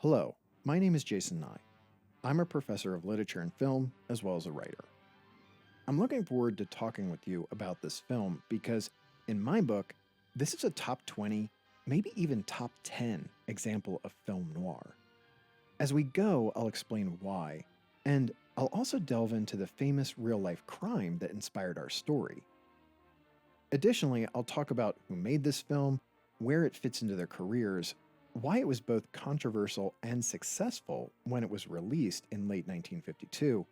Hello, my name is Jason Nye. I'm a professor of literature and film, as well as a writer. I'm looking forward to talking with you about this film because, in my book, this is a top 20, maybe even top 10 example of film noir. As we go, I'll explain why, and I'll also delve into the famous real-life crime that inspired our story. Additionally, I'll talk about who made this film, where it fits into their careers, why it was both controversial and successful when it was released in late 1952,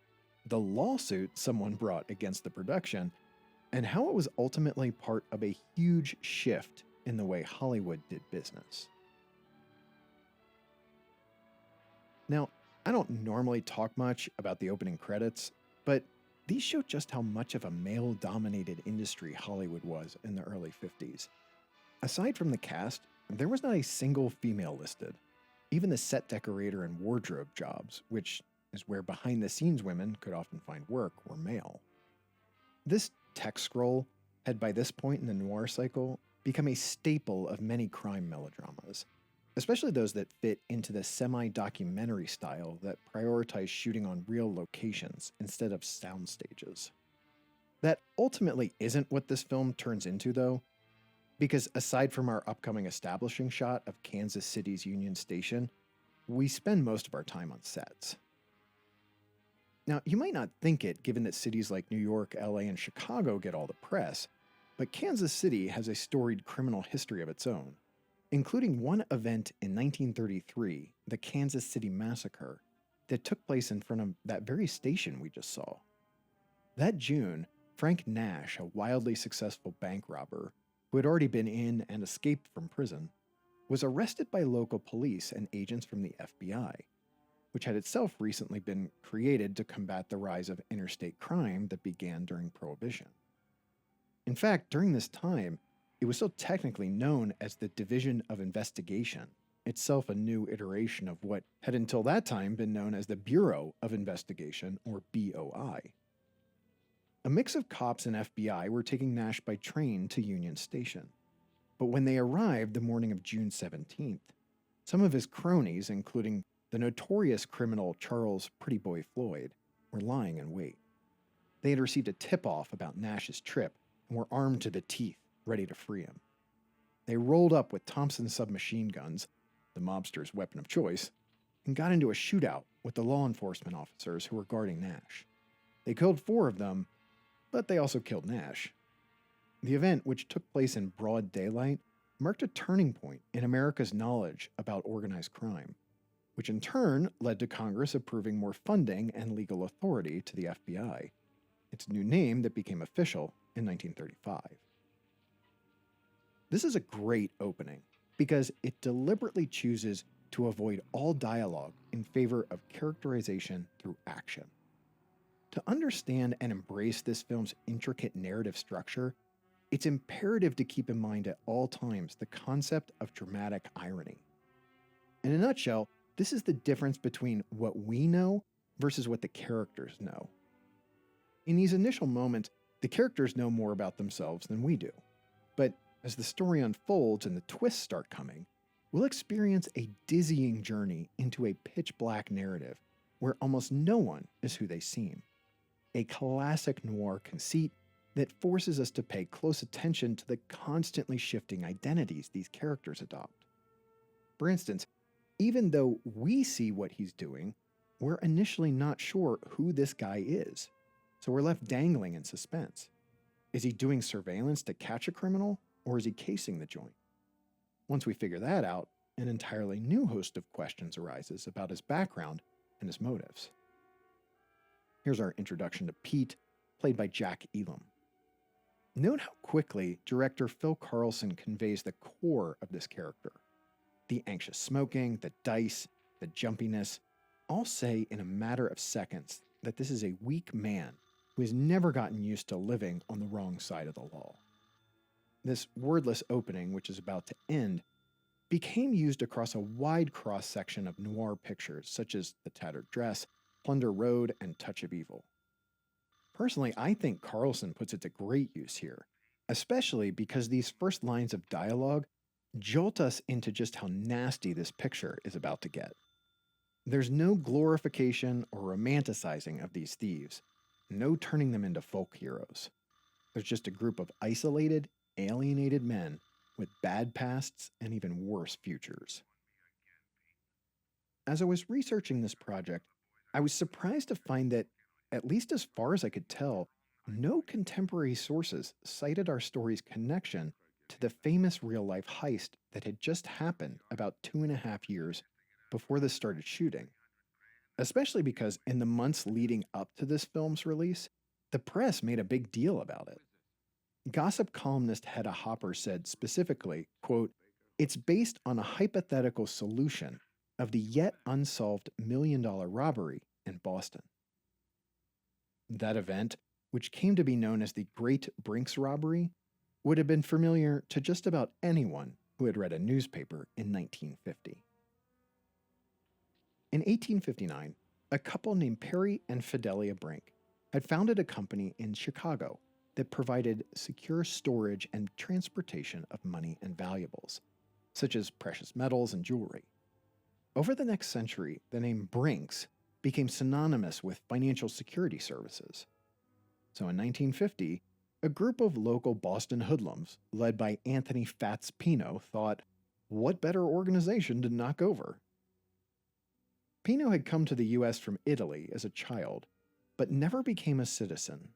the lawsuit someone brought against the production, and how it was ultimately part of a huge shift in the way Hollywood did business. Now, I don't normally talk much about the opening credits, but these show just how much of a male-dominated industry Hollywood was in the early 50s. Aside from the cast, there was not a single female listed. Even the set decorator and wardrobe jobs, which is where behind-the-scenes women could often find work, were male. This text scroll had by this point in the noir cycle become a staple of many crime melodramas, especially those that fit into the semi-documentary style that prioritize shooting on real locations instead of sound stages. That ultimately isn't what this film turns into, though, because aside from our upcoming establishing shot of Kansas City's Union Station, we spend most of our time on sets. Now, you might not think it given that cities like New York, LA, and Chicago get all the press, but Kansas City has a storied criminal history of its own, including one event in 1933, the Kansas City Massacre, that took place in front of that very station we just saw. That June, Frank Nash, a wildly successful bank robber, who had already been in and escaped from prison, was arrested by local police and agents from the FBI, which had itself recently been created to combat the rise of interstate crime that began during Prohibition. In fact, during this time, it was still technically known as the Division of Investigation, itself a new iteration of what had until that time been known as the Bureau of Investigation, or BOI. A mix of cops and FBI were taking Nash by train to Union Station. But when they arrived the morning of June 17th, some of his cronies, including the notorious criminal Charles Pretty Boy Floyd, were lying in wait. They had received a tip-off about Nash's trip and were armed to the teeth, ready to free him. They rolled up with Thompson submachine guns, the mobster's weapon of choice, and got into a shootout with the law enforcement officers who were guarding Nash. They killed 4 of them, but they also killed Nash. The event, which took place in broad daylight, marked a turning point in America's knowledge about organized crime, which in turn led to Congress approving more funding and legal authority to the FBI, its new name that became official in 1935. This is a great opening because it deliberately chooses to avoid all dialogue in favor of characterization through action. To understand and embrace this film's intricate narrative structure, it's imperative to keep in mind at all times the concept of dramatic irony. In a nutshell, this is the difference between what we know versus what the characters know. In these initial moments, the characters know more about themselves than we do. But as the story unfolds and the twists start coming, we'll experience a dizzying journey into a pitch-black narrative where almost no one is who they seem. A classic noir conceit that forces us to pay close attention to the constantly shifting identities these characters adopt. For instance, even though we see what he's doing, we're initially not sure who this guy is, so we're left dangling in suspense. Is he doing surveillance to catch a criminal, or is he casing the joint? Once we figure that out, an entirely new host of questions arises about his background and his motives. Here's our introduction to Pete, played by Jack Elam. Note how quickly director Phil Karlson conveys the core of this character. The anxious smoking, the dice, the jumpiness, all say in a matter of seconds that this is a weak man who has never gotten used to living on the wrong side of the law. This wordless opening, which is about to end, became used across a wide cross-section of noir pictures such as The Tattered Dress, Plunder Road, and Touch of Evil. Personally, I think Karlson puts it to great use here, especially because these first lines of dialogue jolt us into just how nasty this picture is about to get. There's no glorification or romanticizing of these thieves, no turning them into folk heroes. There's just a group of isolated, alienated men with bad pasts and even worse futures. As I was researching this project, I was surprised to find that, at least as far as I could tell, no contemporary sources cited our story's connection to the famous real life heist that had just happened about 2.5 years before this started shooting. Especially because in the months leading up to this film's release, the press made a big deal about it. Gossip columnist Hedda Hopper said specifically, quote, "It's based on a hypothetical solution of the yet unsolved $1 million robbery in Boston." That event, which came to be known as the Great Brinks Robbery, would have been familiar to just about anyone who had read a newspaper in 1950. In 1859, a couple named Perry and Fidelia Brink had founded a company in Chicago that provided secure storage and transportation of money and valuables, such as precious metals and jewelry. Over the next century, the name Brinks became synonymous with financial security services. So in 1950, a group of local Boston hoodlums, led by Anthony Fats Pino, thought, what better organization to knock over? Pino had come to the U.S. from Italy as a child, but never became a citizen,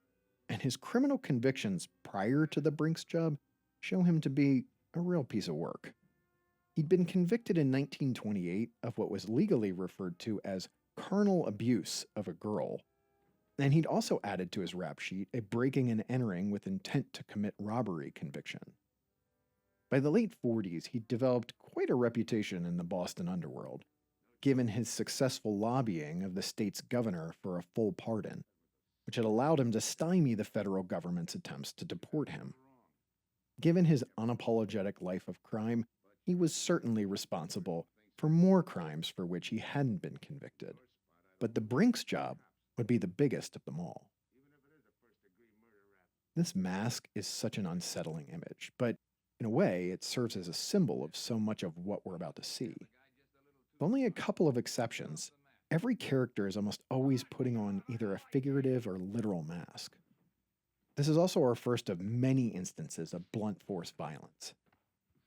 and his criminal convictions prior to the Brinks job show him to be a real piece of work. He'd been convicted in 1928 of what was legally referred to as carnal abuse of a girl, and he'd also added to his rap sheet a breaking and entering with intent to commit robbery conviction. By the late 40s, he'd developed quite a reputation in the Boston underworld, given his successful lobbying of the state's governor for a full pardon, which had allowed him to stymie the federal government's attempts to deport him. Given his unapologetic life of crime, he was certainly responsible for more crimes for which he hadn't been convicted. But the Brinks job would be the biggest of them all. This mask is such an unsettling image, but in a way, it serves as a symbol of so much of what we're about to see. With only a couple of exceptions, every character is almost always putting on either a figurative or literal mask. This is also our first of many instances of blunt force violence.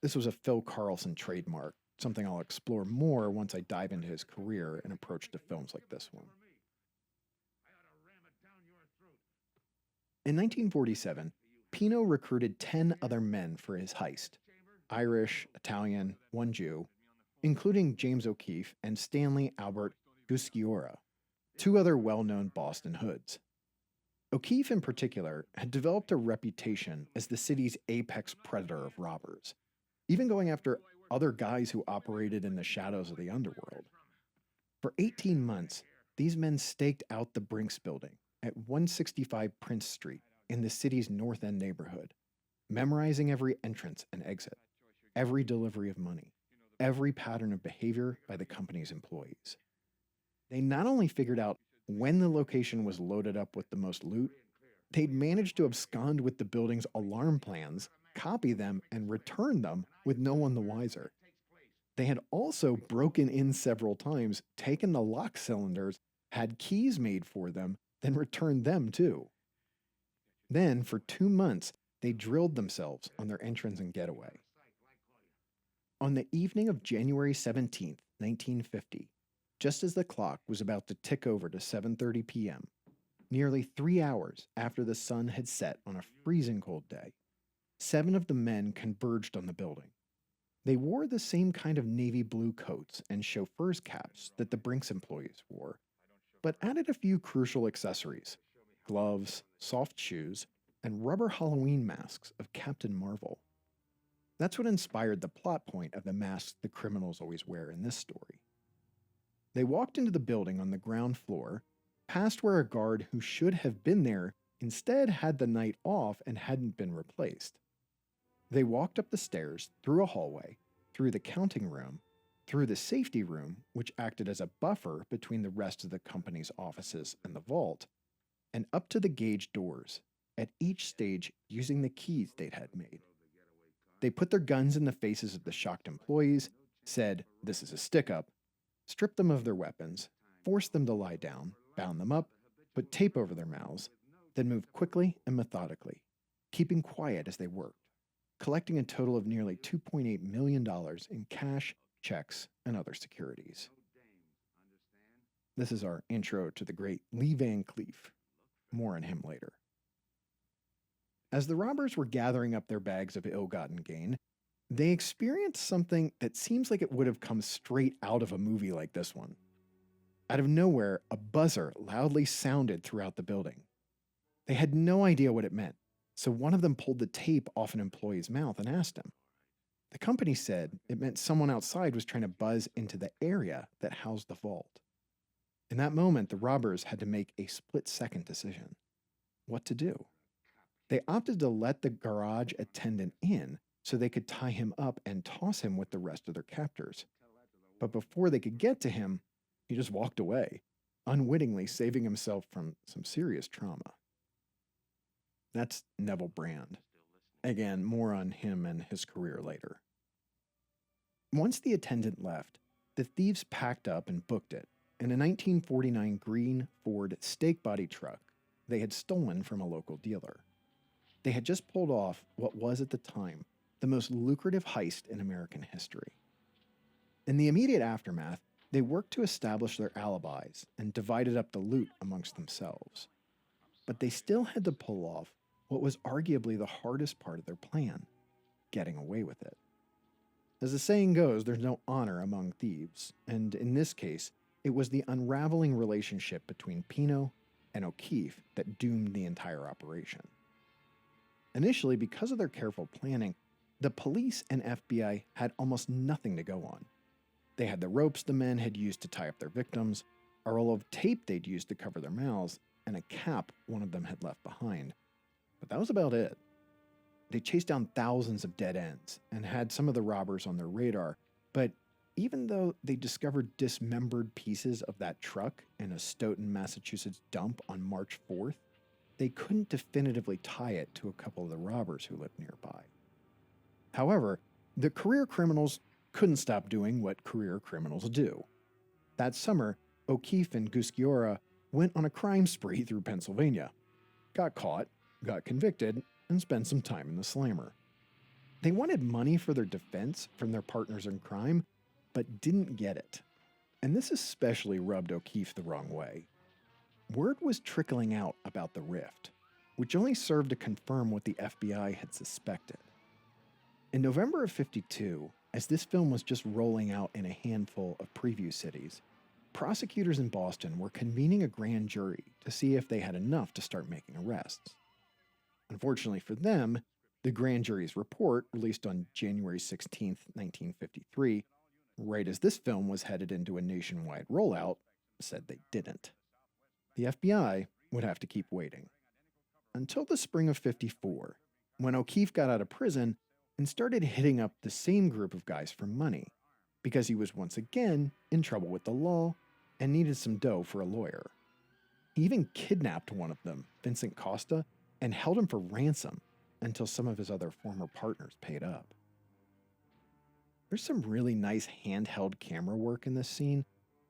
This was a Phil Karlson trademark, something I'll explore more once I dive into his career and approach to films like this one. In 1947, Pino recruited 10 other men for his heist: Irish, Italian, one Jew, including James O'Keefe and Stanley Albert Gusciora, two other well-known Boston hoods. O'Keefe, in particular, had developed a reputation as the city's apex predator of robbers, even going after other guys who operated in the shadows of the underworld. For 18 months, these men staked out the Brinks building at 165 Prince Street in the city's North End neighborhood, memorizing every entrance and exit, every delivery of money, every pattern of behavior by the company's employees. They not only figured out when the location was loaded up with the most loot, they'd managed to abscond with the building's alarm plans, copy them, and return them with no one the wiser. They had also broken in several times, taken the lock cylinders, had keys made for them, then returned them too. Then, for 2 months, they drilled themselves on their entrance and getaway. On the evening of January 17th, 1950, just as the clock was about to tick over to 7:30 p.m., nearly 3 hours after the sun had set on a freezing cold day, 7 of the men converged on the building. They wore the same kind of navy blue coats and chauffeur's caps that the Brinks employees wore, but added a few crucial accessories: gloves, soft shoes, and rubber Halloween masks of Captain Marvel. That's what inspired the plot point of the masks the criminals always wear in this story. They walked into the building on the ground floor, past where a guard who should have been there instead had the night off and hadn't been replaced. They walked up the stairs, through a hallway, through the counting room, through the safety room, which acted as a buffer between the rest of the company's offices and the vault, and up to the gauge doors, at each stage using the keys they'd had made. They put their guns in the faces of the shocked employees, said, "This is a stick-up," stripped them of their weapons, forced them to lie down, bound them up, put tape over their mouths, then moved quickly and methodically, keeping quiet as they worked, collecting a total of nearly $2.8 million in cash, checks, and other securities. This is our intro to the great Lee Van Cleef. More on him later. As the robbers were gathering up their bags of ill-gotten gain, they experienced something that seems like it would have come straight out of a movie like this one. Out of nowhere, a buzzer loudly sounded throughout the building. They had no idea what it meant, so one of them pulled the tape off an employee's mouth and asked him. The company said it meant someone outside was trying to buzz into the area that housed the vault. In that moment, the robbers had to make a split-second decision. What to do? They opted to let the garage attendant in so they could tie him up and toss him with the rest of their captors. But before they could get to him, he just walked away, unwittingly saving himself from some serious trauma. That's Neville Brand. Again, more on him and his career later. Once the attendant left, the thieves packed up and booked it in a 1949 Greene Ford stake body truck they had stolen from a local dealer. They had just pulled off what was at the time the most lucrative heist in American history. In the immediate aftermath, they worked to establish their alibis and divided up the loot amongst themselves. But they still had to pull off what was arguably the hardest part of their plan, getting away with it. As the saying goes, there's no honor among thieves, and in this case, it was the unraveling relationship between Payne and O'Keefe that doomed the entire operation. Initially, because of their careful planning, the police and FBI had almost nothing to go on. They had the ropes the men had used to tie up their victims, a roll of tape they'd used to cover their mouths, and a cap one of them had left behind. But that was about it. They chased down thousands of dead ends and had some of the robbers on their radar, but even though they discovered dismembered pieces of that truck in a Stoughton, Massachusetts dump on March 4th, they couldn't definitively tie it to a couple of the robbers who lived nearby. However, the career criminals couldn't stop doing what career criminals do. That summer, O'Keefe and Gusciora went on a crime spree through Pennsylvania, got caught, got convicted, and spent some time in the slammer. They wanted money for their defense from their partners in crime, but didn't get it. And this especially rubbed O'Keefe the wrong way. Word was trickling out about the rift, which only served to confirm what the FBI had suspected. In November of '52, as this film was just rolling out in a handful of preview cities, prosecutors in Boston were convening a grand jury to see if they had enough to start making arrests. Unfortunately for them, the grand jury's report, released on January 16, 1953, right as this film was headed into a nationwide rollout, said they didn't. The FBI would have to keep waiting. Until the spring of '54, when O'Keefe got out of prison and started hitting up the same group of guys for money, because he was once again in trouble with the law and needed some dough for a lawyer. He even kidnapped one of them, Vincent Costa, and held him for ransom until some of his other former partners paid up. There's some really nice handheld camera work in this scene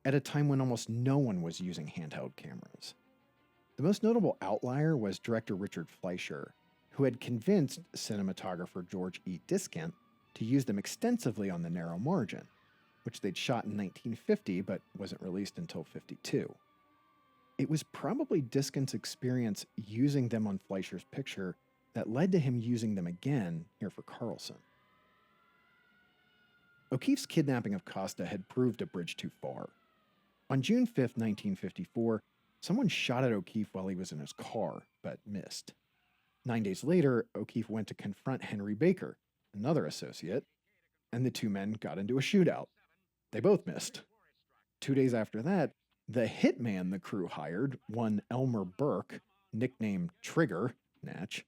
at a time when almost no one was using handheld cameras. The most notable outlier was director Richard Fleischer, who had convinced cinematographer George E. Diskant to use them extensively on The Narrow Margin, which they'd shot in 1950 but wasn't released until '52. It was probably Diskant's experience using them on Fleischer's picture that led to him using them again here for Karlson. O'Keefe's kidnapping of Costa had proved a bridge too far. On June 5, 1954, someone shot at O'Keefe while he was in his car, but missed. 9 days later, O'Keefe went to confront Henry Baker, another associate, and the two men got into a shootout. They both missed. 2 days after that, the hitman the crew hired, one Elmer Burke, nicknamed Trigger, Natch,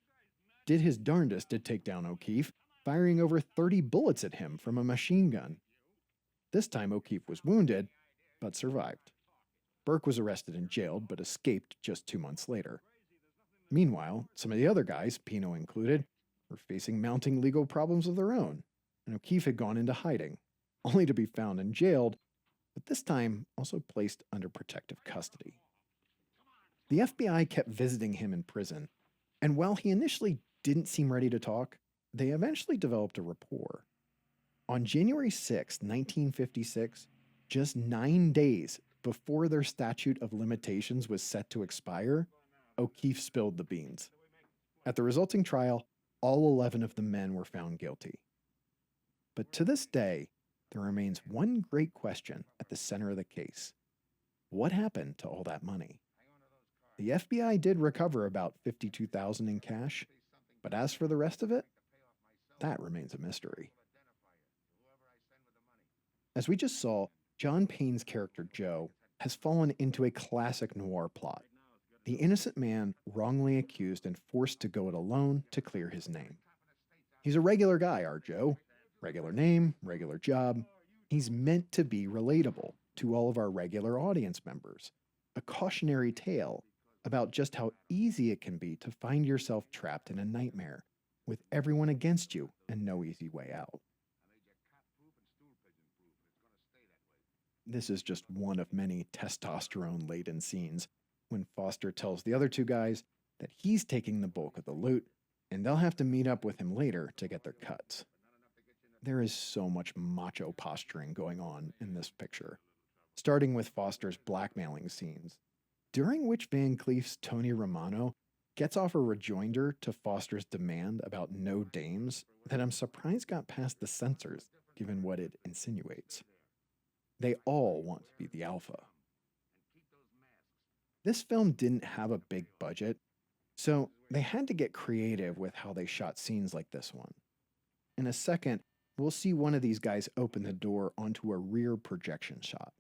did his darndest to take down O'Keefe, firing over 30 bullets at him from a machine gun. This time O'Keefe was wounded, but survived. Burke was arrested and jailed, but escaped just 2 months later. Meanwhile, some of the other guys, Payne included, were facing mounting legal problems of their own, and O'Keefe had gone into hiding, only to be found and jailed but this time also placed under protective custody. The FBI kept visiting him in prison, and while he initially didn't seem ready to talk, they eventually developed a rapport. On January 6, 1956, just 9 days before their statute of limitations was set to expire, O'Keefe spilled the beans. At the resulting trial, all 11 of the men were found guilty. But to this day, there remains one great question at the center of the case. What happened to all that money? The FBI did recover about $52,000 in cash, but as for the rest of it, that remains a mystery. As we just saw, John Payne's character Joe has fallen into a classic noir plot. The innocent man wrongly accused and forced to go it alone to clear his name. He's a regular guy, our Joe. Regular name, regular job. He's meant to be relatable to all of our regular audience members. A cautionary tale about just how easy it can be to find yourself trapped in a nightmare, with everyone against you and no easy way out. This is just one of many testosterone-laden scenes when Foster tells the other two guys that he's taking the bulk of the loot, and they'll have to meet up with him later to get their cuts. There is so much macho posturing going on in this picture, starting with Foster's blackmailing scenes, during which Van Cleef's Tony Romano gets off a rejoinder to Foster's demand about no dames that I'm surprised got past the censors, given what it insinuates. They all want to be the alpha. This film didn't have a big budget, so they had to get creative with how they shot scenes like this one. In a second, we'll see one of these guys open the door onto a rear projection shot.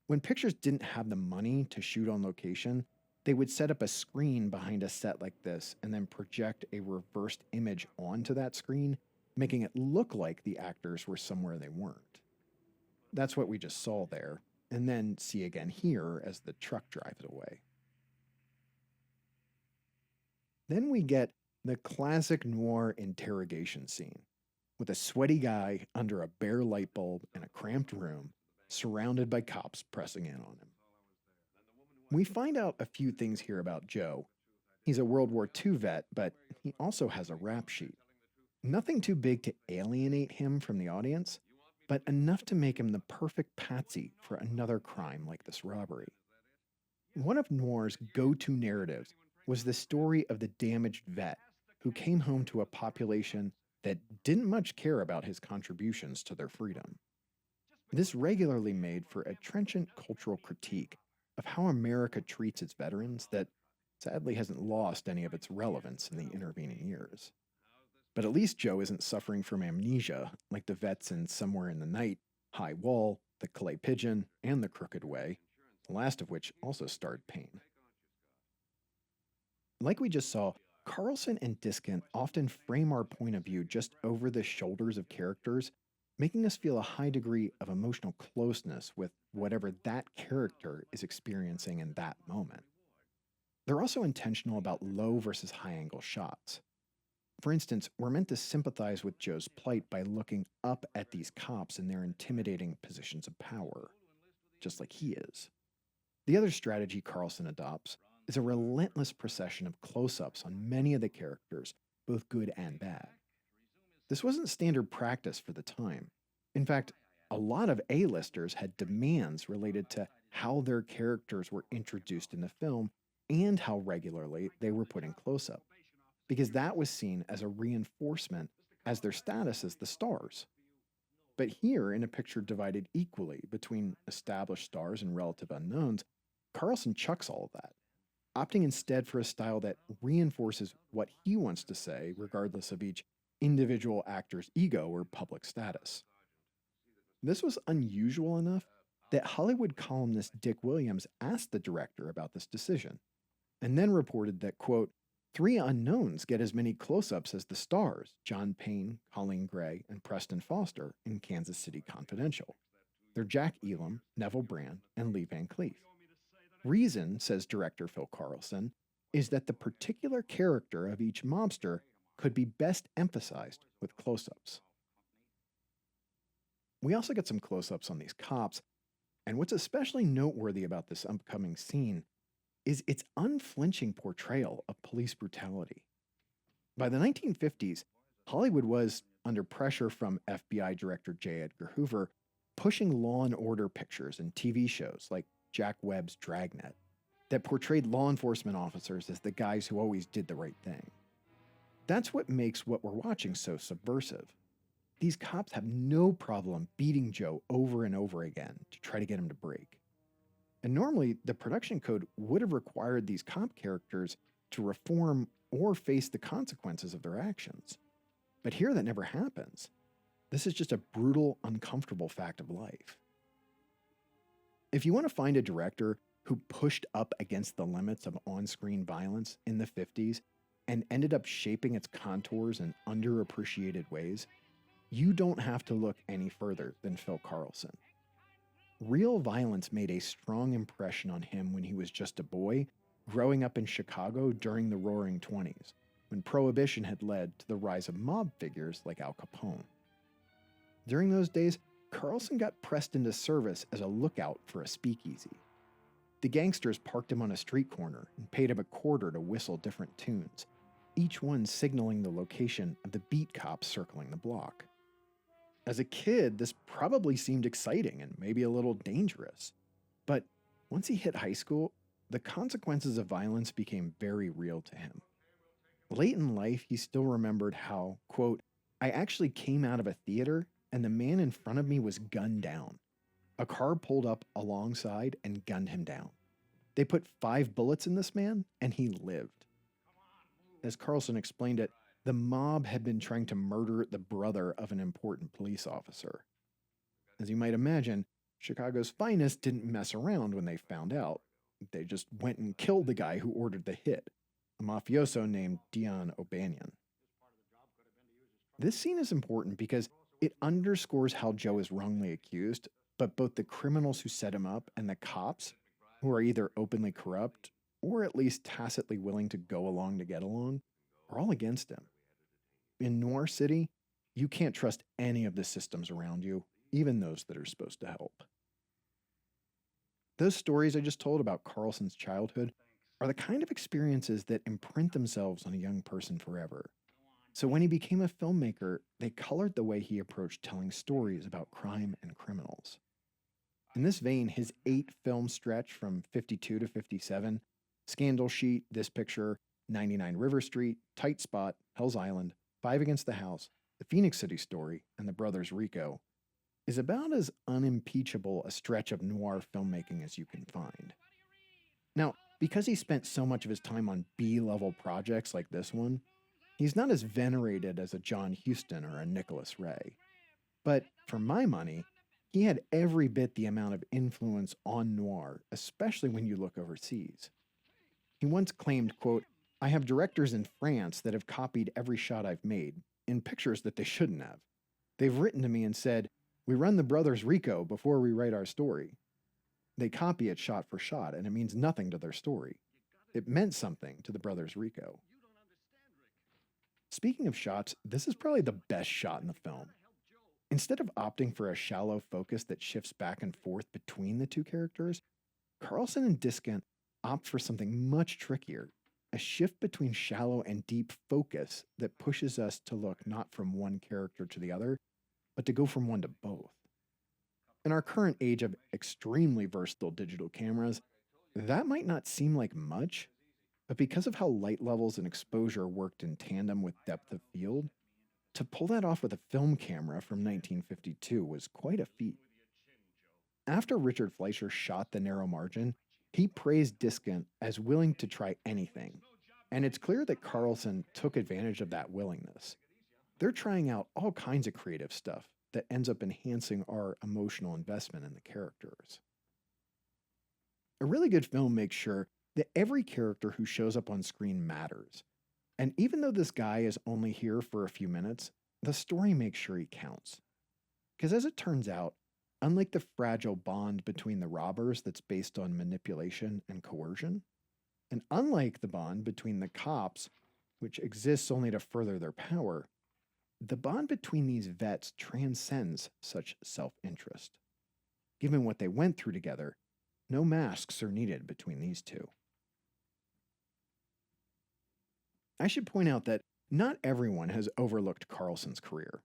When pictures didn't have the money to shoot on location, they would set up a screen behind a set like this and then project a reversed image onto that screen, making it look like the actors were somewhere they weren't. That's what we just saw there, and then see again here as the truck drives away. Then we get the classic noir interrogation scene, with a sweaty guy under a bare light bulb in a cramped room, surrounded by cops pressing in on him. We find out a few things here about Joe. He's a World War II vet, but he also has a rap sheet. Nothing too big to alienate him from the audience, but enough to make him the perfect patsy for another crime like this robbery. One of Noir's go-to narratives was the story of the damaged vet who came home to a population that didn't much care about his contributions to their freedom. This regularly made for a trenchant cultural critique of how America treats its veterans that sadly hasn't lost any of its relevance in the intervening years. But at least Joe isn't suffering from amnesia like the vets in Somewhere in the Night, High Wall, The Clay Pigeon, and The Crooked Way, the last of which also starred Payne. Like we just saw, Karlson and Diskin often frame our point of view just over the shoulders of characters, making us feel a high degree of emotional closeness with whatever that character is experiencing in that moment. They're also intentional about low versus high angle shots. For instance, we're meant to sympathize with Joe's plight by looking up at these cops in their intimidating positions of power, just like he is. The other strategy Karlson adopts is a relentless procession of close-ups on many of the characters, both good and bad. This wasn't standard practice for the time. In fact, a lot of A-listers had demands related to how their characters were introduced in the film and how regularly they were put in close-up, because that was seen as a reinforcement as their status as the stars. But here, in a picture divided equally between established stars and relative unknowns, Karlson chucks all of that, opting instead for a style that reinforces what he wants to say regardless of each individual actor's ego or public status. This was unusual enough that Hollywood columnist Dick Williams asked the director about this decision, and then reported that, quote, 3 unknowns get as many close-ups as the stars, John Payne, Colleen Gray, and Preston Foster in Kansas City Confidential. They're Jack Elam, Neville Brand, and Lee Van Cleef. Reason, says director Phil Karlson, is that the particular character of each mobster could be best emphasized with close-ups. We also get some close-ups on these cops, And what's especially noteworthy about this upcoming scene is its unflinching portrayal of police brutality. By the 1950s, Hollywood was under pressure from FBI Director J. Edgar Hoover, pushing law and order pictures and TV shows like Jack Webb's Dragnet that portrayed law enforcement officers as the guys who always did the right thing. That's what makes what we're watching so subversive. These cops have no problem beating Joe over and over again to try to get him to break. And normally, the production code would have required these cop characters to reform or face the consequences of their actions. But here that never happens. This is just a brutal, uncomfortable fact of life. If you want to find a director who pushed up against the limits of on-screen violence in the 50s and ended up shaping its contours in underappreciated ways, you don't have to look any further than Phil Karlson. Real violence made a strong impression on him when he was just a boy, growing up in Chicago during the Roaring '20s, when Prohibition had led to the rise of mob figures like Al Capone. During those days, Karlson got pressed into service as a lookout for a speakeasy. The gangsters parked him on a street corner and paid him a quarter to whistle different tunes, each one signaling the location of the beat cops circling the block. As a kid, this probably seemed exciting and maybe a little dangerous. But once he hit high school, the consequences of violence became very real to him. Late in life, he still remembered how, quote, I actually came out of a theater and the man in front of me was gunned down. A car pulled up alongside and gunned him down. They put 5 bullets in this man and he lived. As Karlson explained it, the mob had been trying to murder the brother of an important police officer. As you might imagine, Chicago's finest didn't mess around when they found out. They just went and killed the guy who ordered the hit, a mafioso named Dion O'Banion. This scene is important because it underscores how Joe is wrongly accused, but both the criminals who set him up and the cops, who are either openly corrupt or at least tacitly willing to go along to get along, are all against him. In Noir City, you can't trust any of the systems around you, even those that are supposed to help. Those stories I just told about Karlson's childhood are the kind of experiences that imprint themselves on a young person forever. So when he became a filmmaker, they colored the way he approached telling stories about crime and criminals. In this vein, his 8-film stretch from 52 to 57, Scandal Sheet, This Picture, 99 River Street, Tight Spot, Hell's Island, 5 Against the House, The Phoenix City Story, and The Brothers Rico, is about as unimpeachable a stretch of noir filmmaking as you can find. Now, because he spent so much of his time on B-level projects like this one, he's not as venerated as a John Huston or a Nicholas Ray. But for my money, he had every bit the amount of influence on noir, especially when you look overseas. He once claimed, quote, I have directors in France that have copied every shot I've made, in pictures that they shouldn't have. They've written to me and said, we run the Brothers Rico before we write our story. They copy it shot for shot, and it means nothing to their story. It meant something to the Brothers Rico. Speaking of shots, this is probably the best shot in the film. Instead of opting for a shallow focus that shifts back and forth between the two characters, Karlson and Diskant opt for something much trickier, a shift between shallow and deep focus that pushes us to look not from one character to the other, but to go from one to both. In our current age of extremely versatile digital cameras, that might not seem like much, but because of how light levels and exposure worked in tandem with depth of field, to pull that off with a film camera from 1952 was quite a feat. After Richard Fleischer shot The Narrow Margin, he praised Diskant as willing to try anything, and it's clear that Karlson took advantage of that willingness. They're trying out all kinds of creative stuff that ends up enhancing our emotional investment in the characters. A really good film makes sure that every character who shows up on screen matters. And even though this guy is only here for a few minutes, the story makes sure he counts. Because as it turns out, unlike the fragile bond between the robbers that's based on manipulation and coercion, and unlike the bond between the cops, which exists only to further their power, the bond between these vets transcends such self-interest. Given what they went through together, no masks are needed between these two. I should point out that not everyone has overlooked Karlson's career.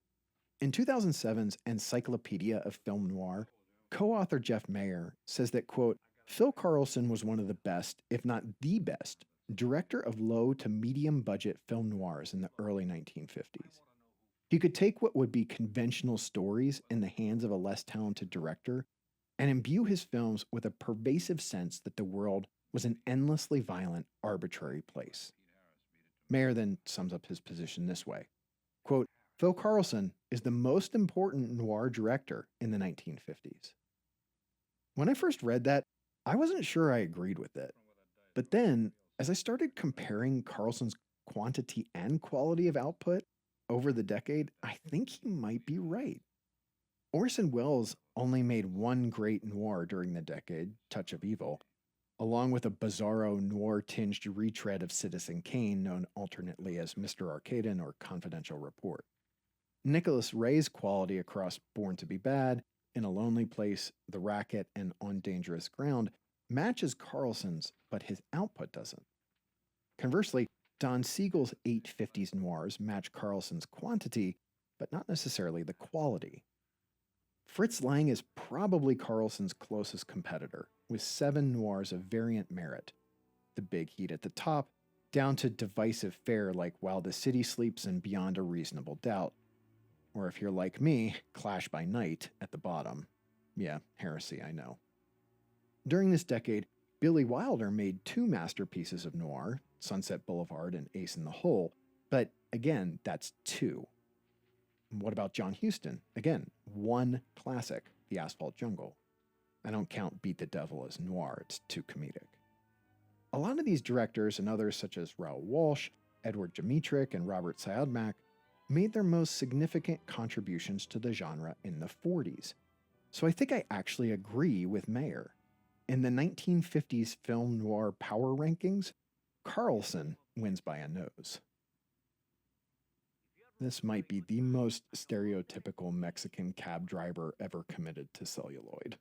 In 2007's Encyclopedia of Film Noir, co-author Jeff Mayer says that, quote, Phil Karlson was one of the best, if not the best, director of low to medium budget film noirs in the early 1950s. He could take what would be conventional stories in the hands of a less talented director and imbue his films with a pervasive sense that the world was an endlessly violent, arbitrary place. Mayer then sums up his position this way, quote, Phil Karlson is the most important noir director in the 1950s. When I first read that, I wasn't sure I agreed with it. But then, as I started comparing Karlson's quantity and quality of output over the decade, I think he might be right. Orson Welles only made one great noir during the decade, Touch of Evil, along with a bizarro noir-tinged retread of Citizen Kane known alternately as Mr. Arcadin or Confidential Report. Nicholas Ray's quality across Born to be Bad, In a Lonely Place, The Racket, and On Dangerous Ground matches Karlson's, but his output doesn't. Conversely, Don Siegel's 850s noirs match Karlson's quantity, but not necessarily the quality. Fritz Lang is probably Karlson's closest competitor, with 7 noirs of variant merit. The Big Heat at the top, down to divisive fare like While the City Sleeps and Beyond a Reasonable Doubt. Or if you're like me, Clash by Night at the bottom. Yeah, heresy, I know. During this decade, Billy Wilder made 2 masterpieces of noir, Sunset Boulevard and Ace in the Hole, but again, that's 2. What about John Huston? Again, 1 classic, The Asphalt Jungle. I don't count Beat the Devil as noir, it's too comedic. A lot of these directors and others such as Raoul Walsh, Edward Dmytryk, and Robert Siodmak made their most significant contributions to the genre in the 40s. So I think I actually agree with Mayer. In the 1950s film noir power rankings, Karlson wins by a nose. This might be the most stereotypical Mexican cab driver ever committed to celluloid.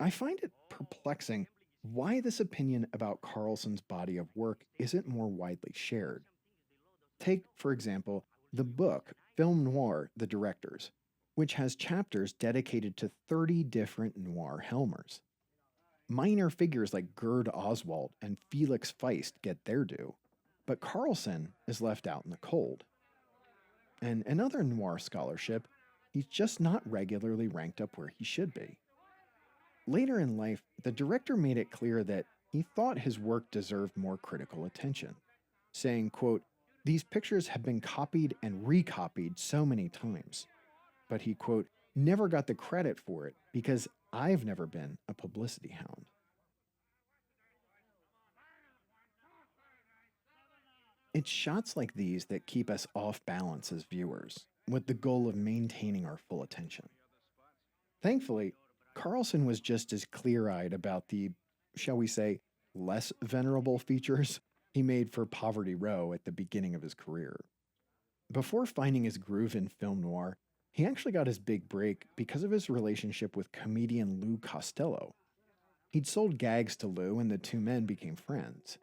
I find it perplexing why this opinion about Karlson's body of work isn't more widely shared. Take, for example, the book Film Noir, The Directors, which has chapters dedicated to 30 different noir helmers. Minor figures like Gerd Oswald and Felix Feist get their due, but Karlson is left out in the cold. And in other noir scholarship, he's just not regularly ranked up where he should be. Later in life, the director made it clear that he thought his work deserved more critical attention, saying, quote, these pictures have been copied and recopied so many times, but he, quote, never got the credit for it because I've never been a publicity hound. It's shots like these that keep us off balance as viewers, with the goal of maintaining our full attention. Thankfully, Karlson was just as clear-eyed about the, shall we say, less venerable features he made for Poverty Row at the beginning of his career. Before finding his groove in film noir, he actually got his big break because of his relationship with comedian Lou Costello. He'd sold gags to Lou and the two men became friends.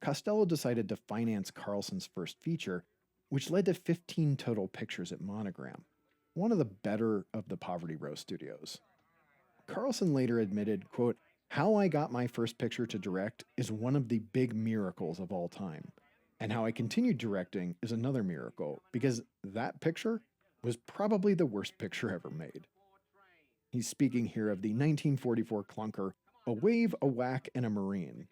Costello decided to finance Karlson's first feature, which led to 15 total pictures at Monogram, one of the better of the Poverty Row studios. Karlson later admitted, quote, how I got my first picture to direct is one of the big miracles of all time, and how I continued directing is another miracle, because that picture was probably the worst picture ever made. He's speaking here of the 1944 clunker, A Wave, a Whack, and a Marine.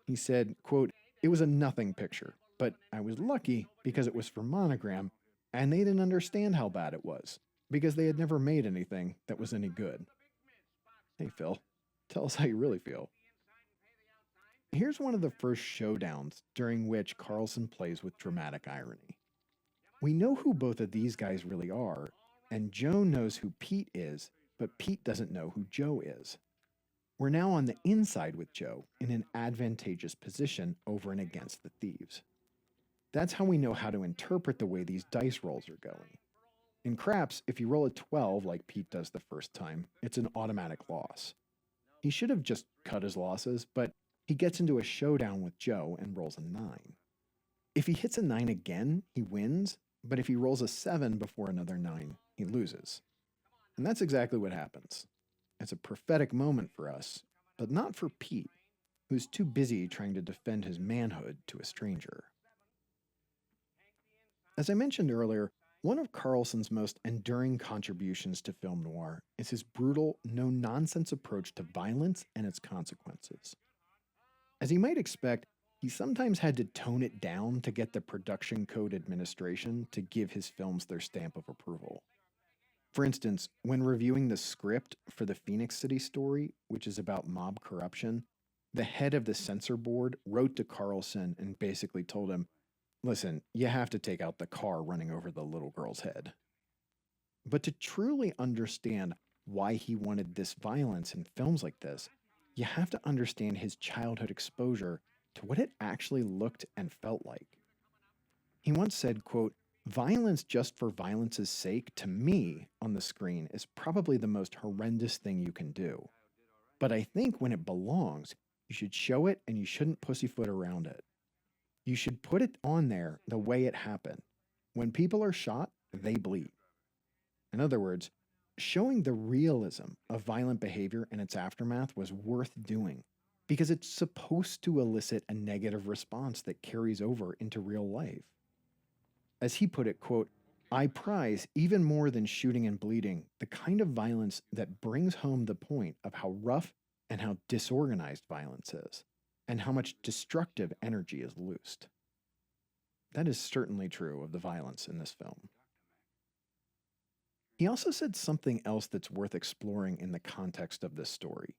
He said, quote, it was a nothing picture, but I was lucky because it was for Monogram, and they didn't understand how bad it was, because they had never made anything that was any good. Hey Phil, tell us how you really feel. Here's one of the first showdowns during which Karlson plays with dramatic irony. We know who both of these guys really are, and Joe knows who Pete is, but Pete doesn't know who Joe is. We're now on the inside with Joe in an advantageous position over and against the thieves. That's how we know how to interpret the way these dice rolls are going. In craps, if you roll a 12 like Pete does the first time, it's an automatic loss. He should have just cut his losses, but he gets into a showdown with Joe and rolls a 9. If he hits a 9 again, he wins, but if he rolls a 7 before another 9, he loses. And that's exactly what happens. It's a prophetic moment for us, but not for Pete, who's too busy trying to defend his manhood to a stranger. As I mentioned earlier, one of Karlson's most enduring contributions to film noir is his brutal, no-nonsense approach to violence and its consequences. As you might expect, he sometimes had to tone it down to get the Production Code Administration to give his films their stamp of approval. For instance, when reviewing the script for the Phoenix City story, which is about mob corruption, the head of the censor board wrote to Karlson and basically told him, "Listen, you have to take out the car running over the little girl's head." But to truly understand why he wanted this violence in films like this, you have to understand his childhood exposure to what it actually looked and felt like. He once said, quote, "Violence just for violence's sake, to me, on the screen, is probably the most horrendous thing you can do. But I think when it belongs, you should show it and you shouldn't pussyfoot around it. You should put it on there the way it happened. When people are shot, they bleed." In other words, showing the realism of violent behavior and its aftermath was worth doing because it's supposed to elicit a negative response that carries over into real life. As he put it, quote, "I prize even more than shooting and bleeding the kind of violence that brings home the point of how rough and how disorganized violence is, and how much destructive energy is loosed." That is certainly true of the violence in this film. He also said something else that's worth exploring in the context of this story.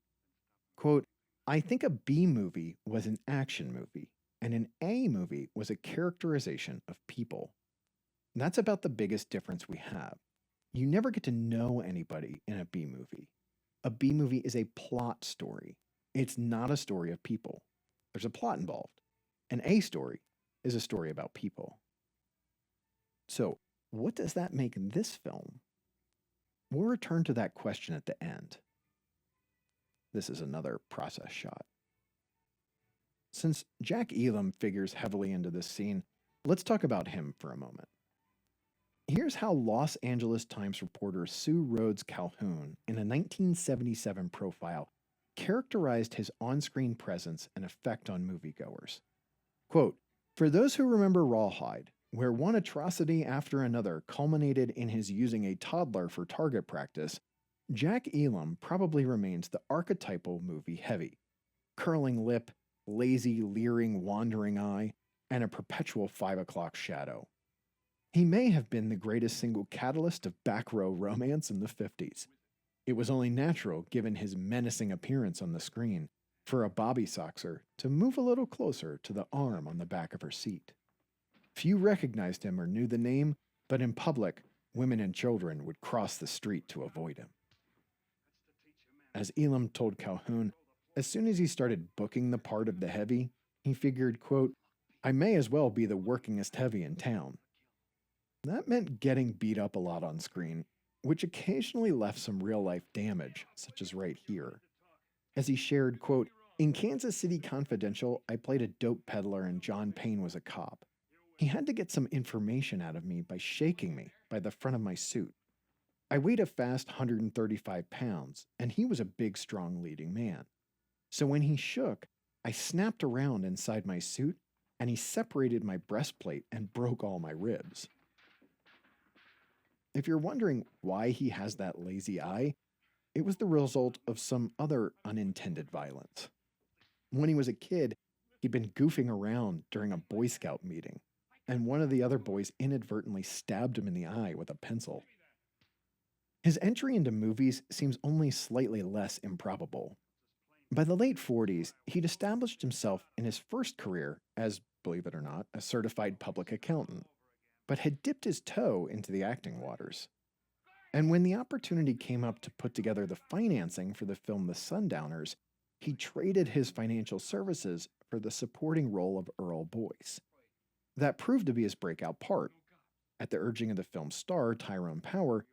Quote, "I think a B movie was an action movie, and an A movie was a characterization of people. That's about the biggest difference we have. You never get to know anybody in a B movie. A B movie is a plot story. It's not a story of people. There's a plot involved. An A story is a story about people." So, what does that make this film? We'll return to that question at the end. This is another process shot. Since Jack Elam figures heavily into this scene, let's talk about him for a moment. Here's how Los Angeles Times reporter Sue Rhodes Calhoun, in a 1977 profile, characterized his on-screen presence and effect on moviegoers. Quote, "For those who remember Rawhide, where one atrocity after another culminated in his using a toddler for target practice, Jack Elam probably remains the archetypal movie heavy. Curling lip, lazy, leering, wandering eye, and a perpetual 5 o'clock shadow. He may have been the greatest single catalyst of back row romance in the 50s. It was only natural, given his menacing appearance on the screen, for a Bobby Soxer to move a little closer to the arm on the back of her seat. Few recognized him or knew the name, but in public, women and children would cross the street to avoid him." As Elam told Calhoun, as soon as he started booking the part of the heavy, he figured, quote, "I may as well be the workingest heavy in town." That meant getting beat up a lot on screen, which occasionally left some real-life damage, such as right here. As he shared, quote, "In Kansas City Confidential, I played a dope peddler and John Payne was a cop. He had to get some information out of me by shaking me by the front of my suit. I weighed a fast 135 pounds, and he was a big, strong leading man. So when he shook, I snapped around inside my suit, and he separated my breastplate and broke all my ribs." If you're wondering why he has that lazy eye, it was the result of some other unintended violence. When he was a kid, he'd been goofing around during a Boy Scout meeting, and one of the other boys inadvertently stabbed him in the eye with a pencil. His entry into movies seems only slightly less improbable. By the late 40s, he'd established himself in his first career as, believe it or not, a certified public accountant, but had dipped his toe into the acting waters. And when the opportunity came up to put together the financing for the film The Sundowners, he traded his financial services for the supporting role of Earl Boyce. That proved to be his breakout part. At the urging of the film's star, Tyrone Power,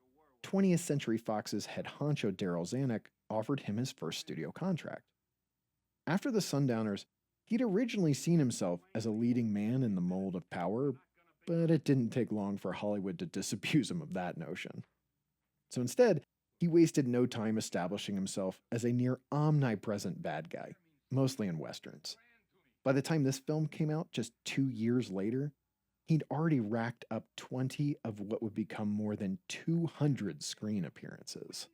20th Century Fox's head honcho Daryl Zanuck offered him his first studio contract. After the Sundowners, he'd originally seen himself as a leading man in the mold of Power, but it didn't take long for Hollywood to disabuse him of that notion. So instead, he wasted no time establishing himself as a near omnipresent bad guy, mostly in westerns. By the time this film came out just 2 years later, he'd already racked up 20 of what would become more than 200 screen appearances.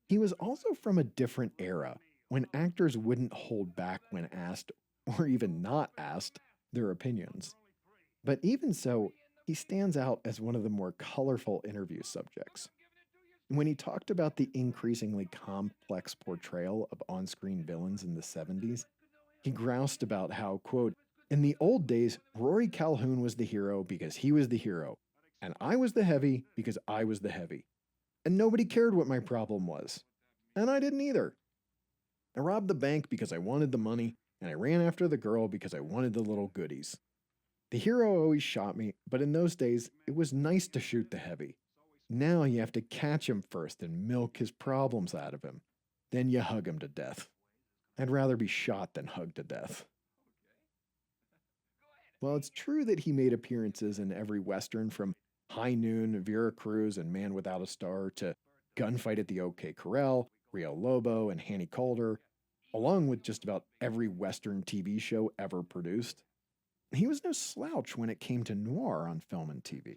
He was also from a different era, when actors wouldn't hold back when asked, or even not asked, their opinions. But even so, he stands out as one of the more colorful interview subjects. When he talked about the increasingly complex portrayal of on-screen villains in the 70s, he groused about how, quote, "In the old days, Rory Calhoun was the hero because he was the hero, and I was the heavy because I was the heavy. And nobody cared what my problem was. And I didn't either. I robbed the bank because I wanted the money, and I ran after the girl because I wanted the little goodies. The hero always shot me, but in those days, it was nice to shoot the heavy. Now you have to catch him first and milk his problems out of him. Then you hug him to death. I'd rather be shot than hugged to death." While it's true that he made appearances in every Western from High Noon, Vera Cruz, and Man Without a Star to Gunfight at the OK Corral, Rio Lobo, and Hanny Calder, along with just about every Western TV show ever produced, he was no slouch when it came to noir on film and TV.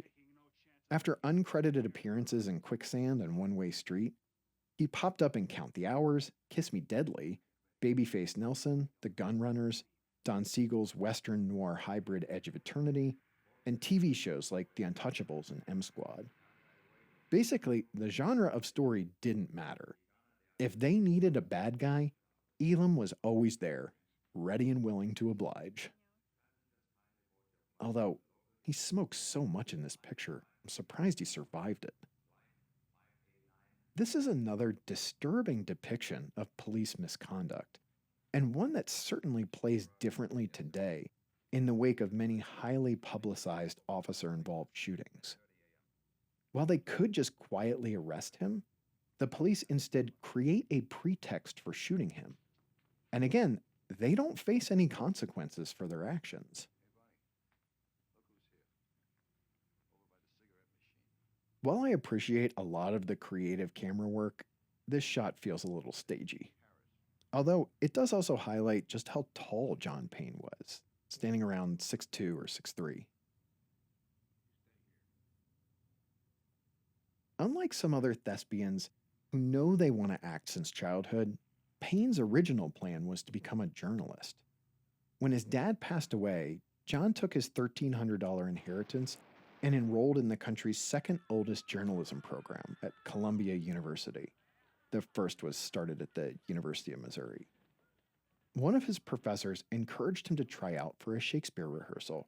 After uncredited appearances in Quicksand and One Way Street, he popped up in Count the Hours, Kiss Me Deadly, Babyface Nelson, The Gunrunners, Don Siegel's Western noir hybrid Edge of Eternity, and TV shows like The Untouchables and M Squad. Basically, the genre of story didn't matter. If they needed a bad guy, Elam was always there, ready and willing to oblige. Although, he smoked so much in this picture, I'm surprised he survived it. This is another disturbing depiction of police misconduct, and one that certainly plays differently today in the wake of many highly publicized officer-involved shootings. While they could just quietly arrest him, the police instead create a pretext for shooting him. And again, they don't face any consequences for their actions. While I appreciate a lot of the creative camera work, this shot feels a little stagey. Although it does also highlight just how tall John Payne was, standing around 6'2" or 6'3". Unlike some other thespians who know they want to act since childhood, Payne's original plan was to become a journalist. When his dad passed away, John took his $1,300 inheritance and enrolled in the country's second oldest journalism program at Columbia University. The first was started at the University of Missouri. One of his professors encouraged him to try out for a Shakespeare rehearsal,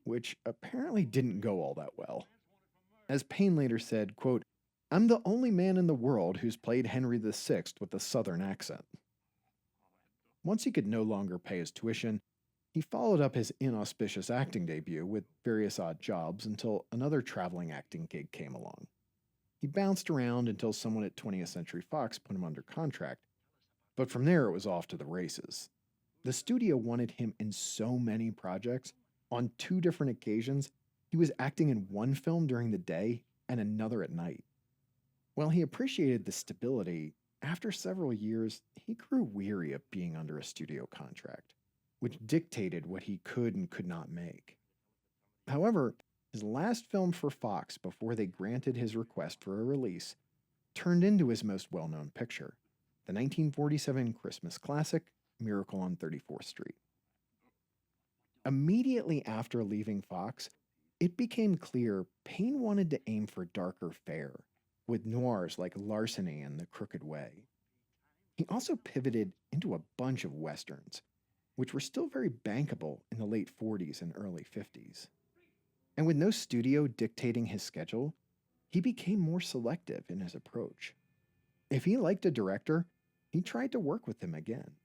which apparently didn't go all that well. As Payne later said, quote, "I'm the only man in the world who's played Henry VI with a Southern accent." Once he could no longer pay his tuition, he followed up his inauspicious acting debut with various odd jobs until another traveling acting gig came along. He bounced around until someone at 20th Century Fox put him under contract, but from there it was off to the races. The studio wanted him in so many projects. On 2 different occasions, he was acting in one film during the day and another at night. While he appreciated the stability, after several years, he grew weary of being under a studio contract, which dictated what he could and could not make. However, his last film for Fox before they granted his request for a release turned into his most well-known picture, the 1947 Christmas classic, Miracle on 34th Street. Immediately after leaving Fox, it became clear Payne wanted to aim for darker fare, with noirs like Larceny and The Crooked Way. He also pivoted into a bunch of westerns, which were still very bankable in the late 40s and early 50s. And with no studio dictating his schedule, he became more selective in his approach. If he liked a director, he tried to work with them again.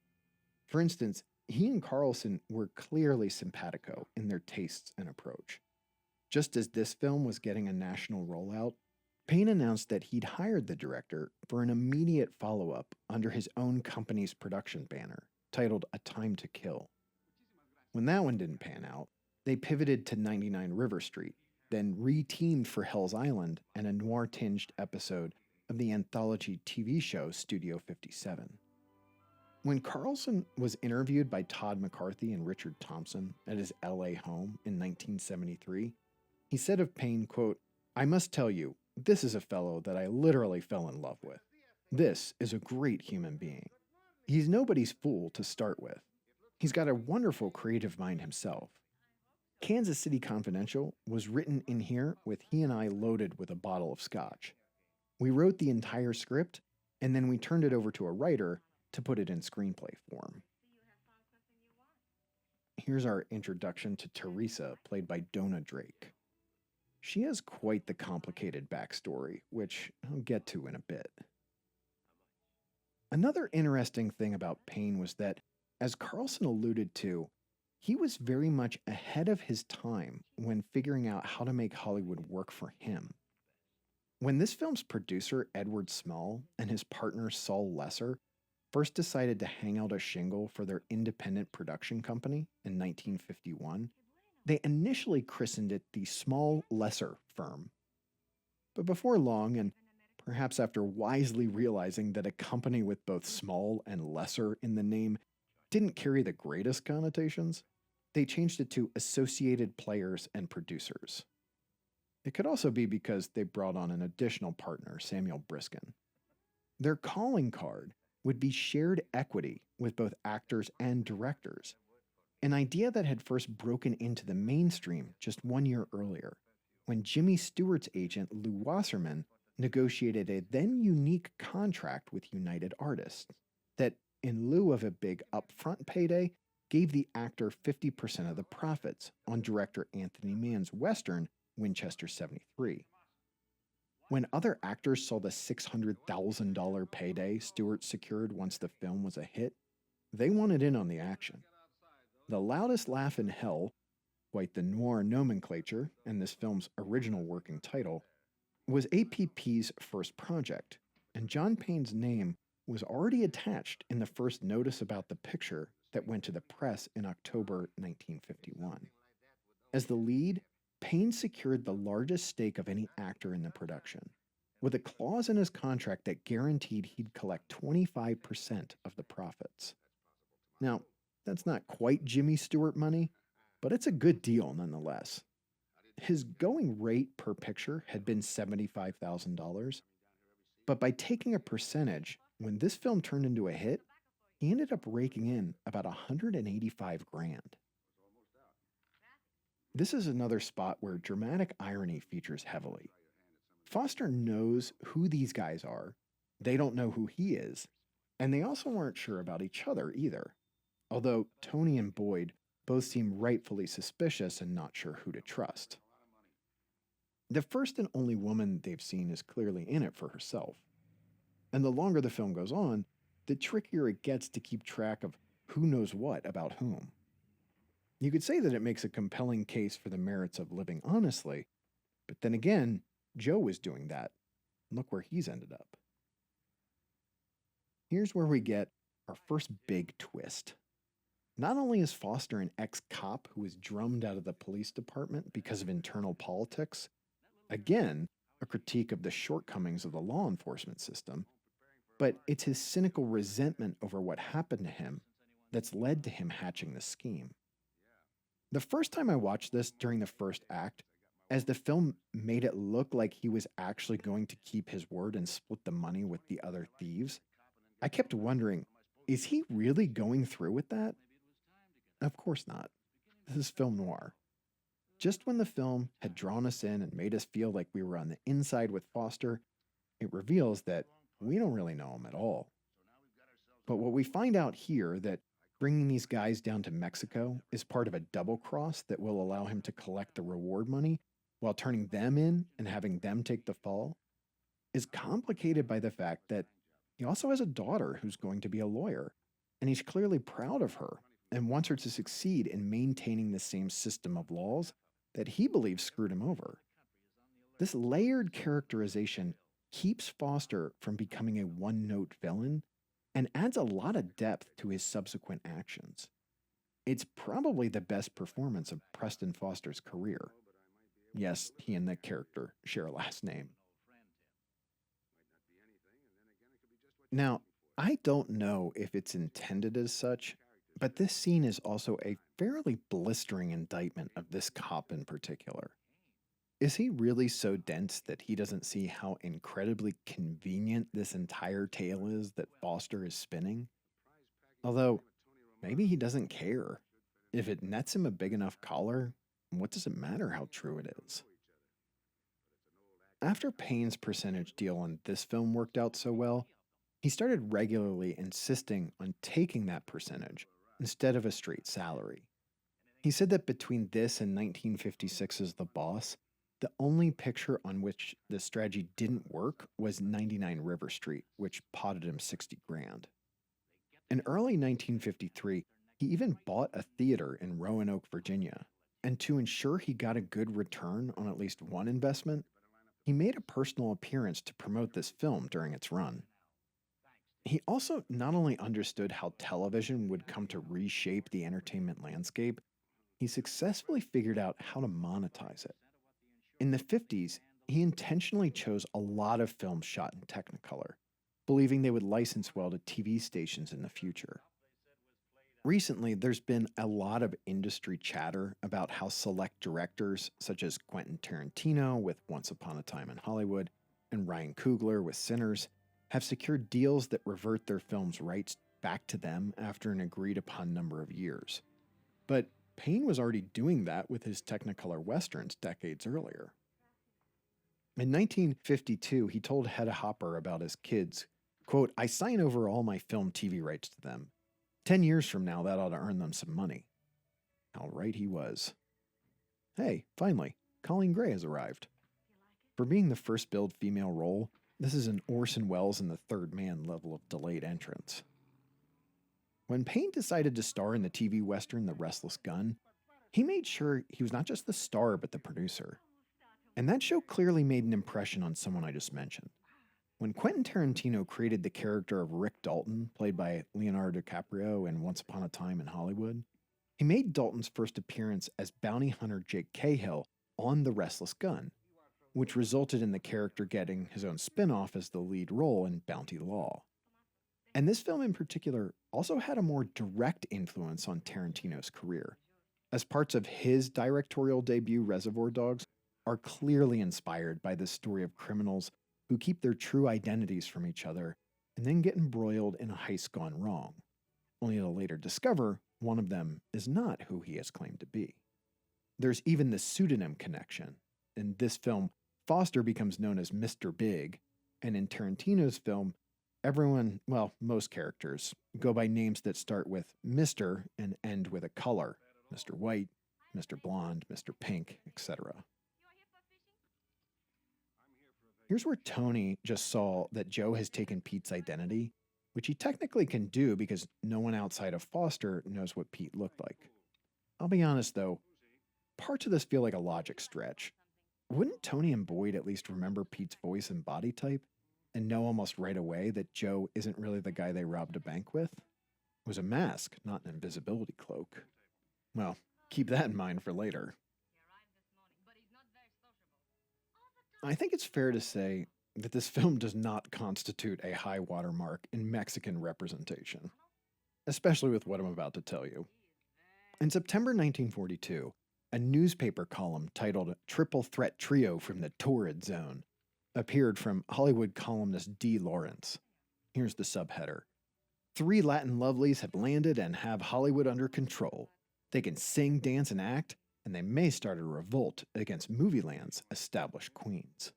For instance, he and Karlson were clearly simpatico in their tastes and approach. Just as this film was getting a national rollout, Payne announced that he'd hired the director for an immediate follow up under his own company's production banner, titled A Time to Kill. When that one didn't pan out, they pivoted to 99 River Street, then re-teamed for Hell's Island and a noir-tinged episode of the anthology TV show Studio 57. When Karlson was interviewed by Todd McCarthy and Richard Thompson at his LA home in 1973, he said of Payne, quote, "I must tell you, this is a fellow that I literally fell in love with. This is a great human being. He's nobody's fool to start with. He's got a wonderful creative mind himself. Kansas City Confidential was written in here with he and I loaded with a bottle of scotch. We wrote the entire script, and then we turned it over to a writer to put it in screenplay form." Here's our introduction to Teresa, played by Donna Drake. She has quite the complicated backstory, which I'll get to in a bit. Another interesting thing about Payne was that, as Karlson alluded to, he was very much ahead of his time when figuring out how to make Hollywood work for him. When this film's producer, Edward Small, and his partner, Saul Lesser, first decided to hang out a shingle for their independent production company in 1951, they initially christened it the Small Lesser Firm. But before long, and perhaps after wisely realizing that a company with both small and lesser in the name didn't carry the greatest connotations, they changed it to Associated Players and Producers. It could also be because they brought on an additional partner, Samuel Briskin. Their calling card would be shared equity with both actors and directors, an idea that had first broken into the mainstream just 1 year earlier, when Jimmy Stewart's agent Lou Wasserman negotiated a then unique contract with United Artists that, in lieu of a big upfront payday, gave the actor 50% of the profits on director Anthony Mann's Western Winchester 73. When other actors saw the $600,000 payday Stewart secured once the film was a hit, they wanted in on the action. The loudest laugh in hell, quite the noir nomenclature and this film's original working title, was APP's first project, and John Payne's name was already attached in the first notice about the picture that went to the press in October 1951. As the lead, Payne secured the largest stake of any actor in the production, with a clause in his contract that guaranteed he'd collect 25% of the profits. Now, that's not quite Jimmy Stewart money, but it's a good deal nonetheless. His going rate per picture had been $75,000, but by taking a percentage, when this film turned into a hit, he ended up raking in about $185,000. This is another spot where dramatic irony features heavily. Foster knows who these guys are, they don't know who he is, and they also aren't sure about each other either, although Tony and Boyd both seem rightfully suspicious and not sure who to trust. The first and only woman they've seen is clearly in it for herself, and the longer the film goes on, the trickier it gets to keep track of who knows what about whom. You could say that it makes a compelling case for the merits of living honestly, but then again, Joe was doing that. Look where he's ended up. Here's where we get our first big twist. Not only is Foster an ex-cop who was drummed out of the police department because of internal politics, again, a critique of the shortcomings of the law enforcement system, but it's his cynical resentment over what happened to him that's led to him hatching the scheme. The first time I watched this during the first act, as the film made it look like he was actually going to keep his word and split the money with the other thieves, I kept wondering, is he really going through with that? Of course not. This is film noir. Just when the film had drawn us in and made us feel like we were on the inside with Foster, it reveals that we don't really know him at all. But what we find out here, that bringing these guys down to Mexico is part of a double cross that will allow him to collect the reward money while turning them in and having them take the fall, is complicated by the fact that he also has a daughter who's going to be a lawyer, and he's clearly proud of her and wants her to succeed in maintaining the same system of laws that he believes screwed him over. This layered characterization keeps Foster from becoming a one-note villain and adds a lot of depth to his subsequent actions. It's probably the best performance of Preston Foster's career. Yes, he and the character share a last name. Now, I don't know if it's intended as such, but this scene is also a fairly blistering indictment of this cop in particular. Is he really so dense that he doesn't see how incredibly convenient this entire tale is that Foster is spinning? Although, maybe he doesn't care. If it nets him a big enough collar, what does it matter how true it is? After Payne's percentage deal on this film worked out so well, he started regularly insisting on taking that percentage instead of a straight salary. He said that between this and 1956's The Boss, the only picture on which this strategy didn't work was 99 River Street, which potted him 60 grand. In early 1953, he even bought a theater in Roanoke, Virginia, and to ensure he got a good return on at least one investment, he made a personal appearance to promote this film during its run. He also not only understood how television would come to reshape the entertainment landscape, he successfully figured out how to monetize it. In the 50s, he intentionally chose a lot of films shot in Technicolor, believing they would license well to TV stations in the future. Recently, there's been a lot of industry chatter about how select directors, such as Quentin Tarantino with Once Upon a Time in Hollywood and Ryan Coogler with Sinners, have secured deals that revert their films' rights back to them after an agreed upon number of years. But Payne was already doing that with his Technicolor westerns decades earlier. In 1952, he told Hedda Hopper about his kids, quote, "I sign over all my film TV rights to them. 10 years from now, that ought to earn them some money." How right he was. Hey, finally, Coleen Gray has arrived. For being the first billed female role, this is an Orson Welles and the Third Man level of delayed entrance. When Payne decided to star in the TV western The Restless Gun, he made sure he was not just the star but the producer. And that show clearly made an impression on someone I just mentioned. When Quentin Tarantino created the character of Rick Dalton, played by Leonardo DiCaprio in Once Upon a Time in Hollywood, he made Dalton's first appearance as bounty hunter Jake Cahill on The Restless Gun, which resulted in the character getting his own spin-off as the lead role in Bounty Law. And this film in particular also had a more direct influence on Tarantino's career, as parts of his directorial debut Reservoir Dogs are clearly inspired by the story of criminals who keep their true identities from each other and then get embroiled in a heist gone wrong, only to later discover one of them is not who he has claimed to be. There's even the pseudonym connection. In this film, Foster becomes known as Mr. Big, and in Tarantino's film, most characters, go by names that start with Mr. and end with a color, Mr. White, Mr. Blonde, Mr. Pink, etc. Here's where Tony just saw that Joe has taken Pete's identity, which he technically can do because no one outside of Foster knows what Pete looked like. I'll be honest though, parts of this feel like a logic stretch. Wouldn't Tony and Boyd at least remember Pete's voice and body type and know almost right away that Joe isn't really the guy they robbed a bank with? It was a mask, not an invisibility cloak. Well, keep that in mind for later. I think it's fair to say that this film does not constitute a high watermark in Mexican representation, especially with what I'm about to tell you. In September 1942, a newspaper column titled "Triple Threat Trio from the Torrid Zone" appeared from Hollywood columnist D. Lawrence. Here's the subheader: "Three Latin lovelies have landed and have Hollywood under control. They can sing, dance, and act, and they may start a revolt against Movieland's established queens."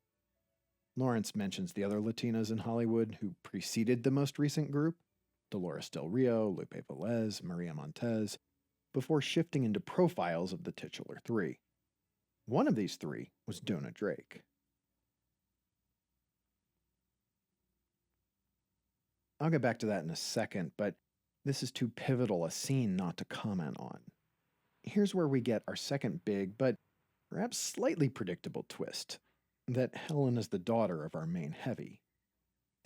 Lawrence mentions the other Latinas in Hollywood who preceded the most recent group, Dolores Del Rio, Lupe Velez, Maria Montez, before shifting into profiles of the titular three. One of these three was Donna Drake. I'll get back to that in a second, but this is too pivotal a scene not to comment on. Here's where we get our second big, but perhaps slightly predictable twist that Helen is the daughter of our main heavy.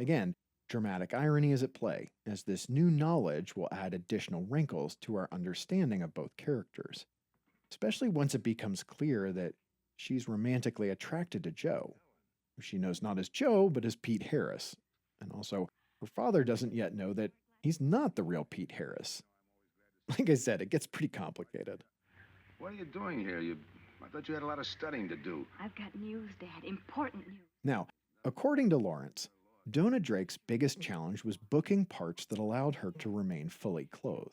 Again, dramatic irony is at play, as this new knowledge will add additional wrinkles to our understanding of both characters, especially once it becomes clear that she's romantically attracted to Joe, who she knows not as Joe, but as Pete Harris. And also, her father doesn't yet know that he's not the real Pete Harris. Like I said, it gets pretty complicated. What are you doing here? I thought you had a lot of studying to do. I've got news, Dad. Important news. Now, according to Lawrence, Donna Drake's biggest challenge was booking parts that allowed her to remain fully clothed.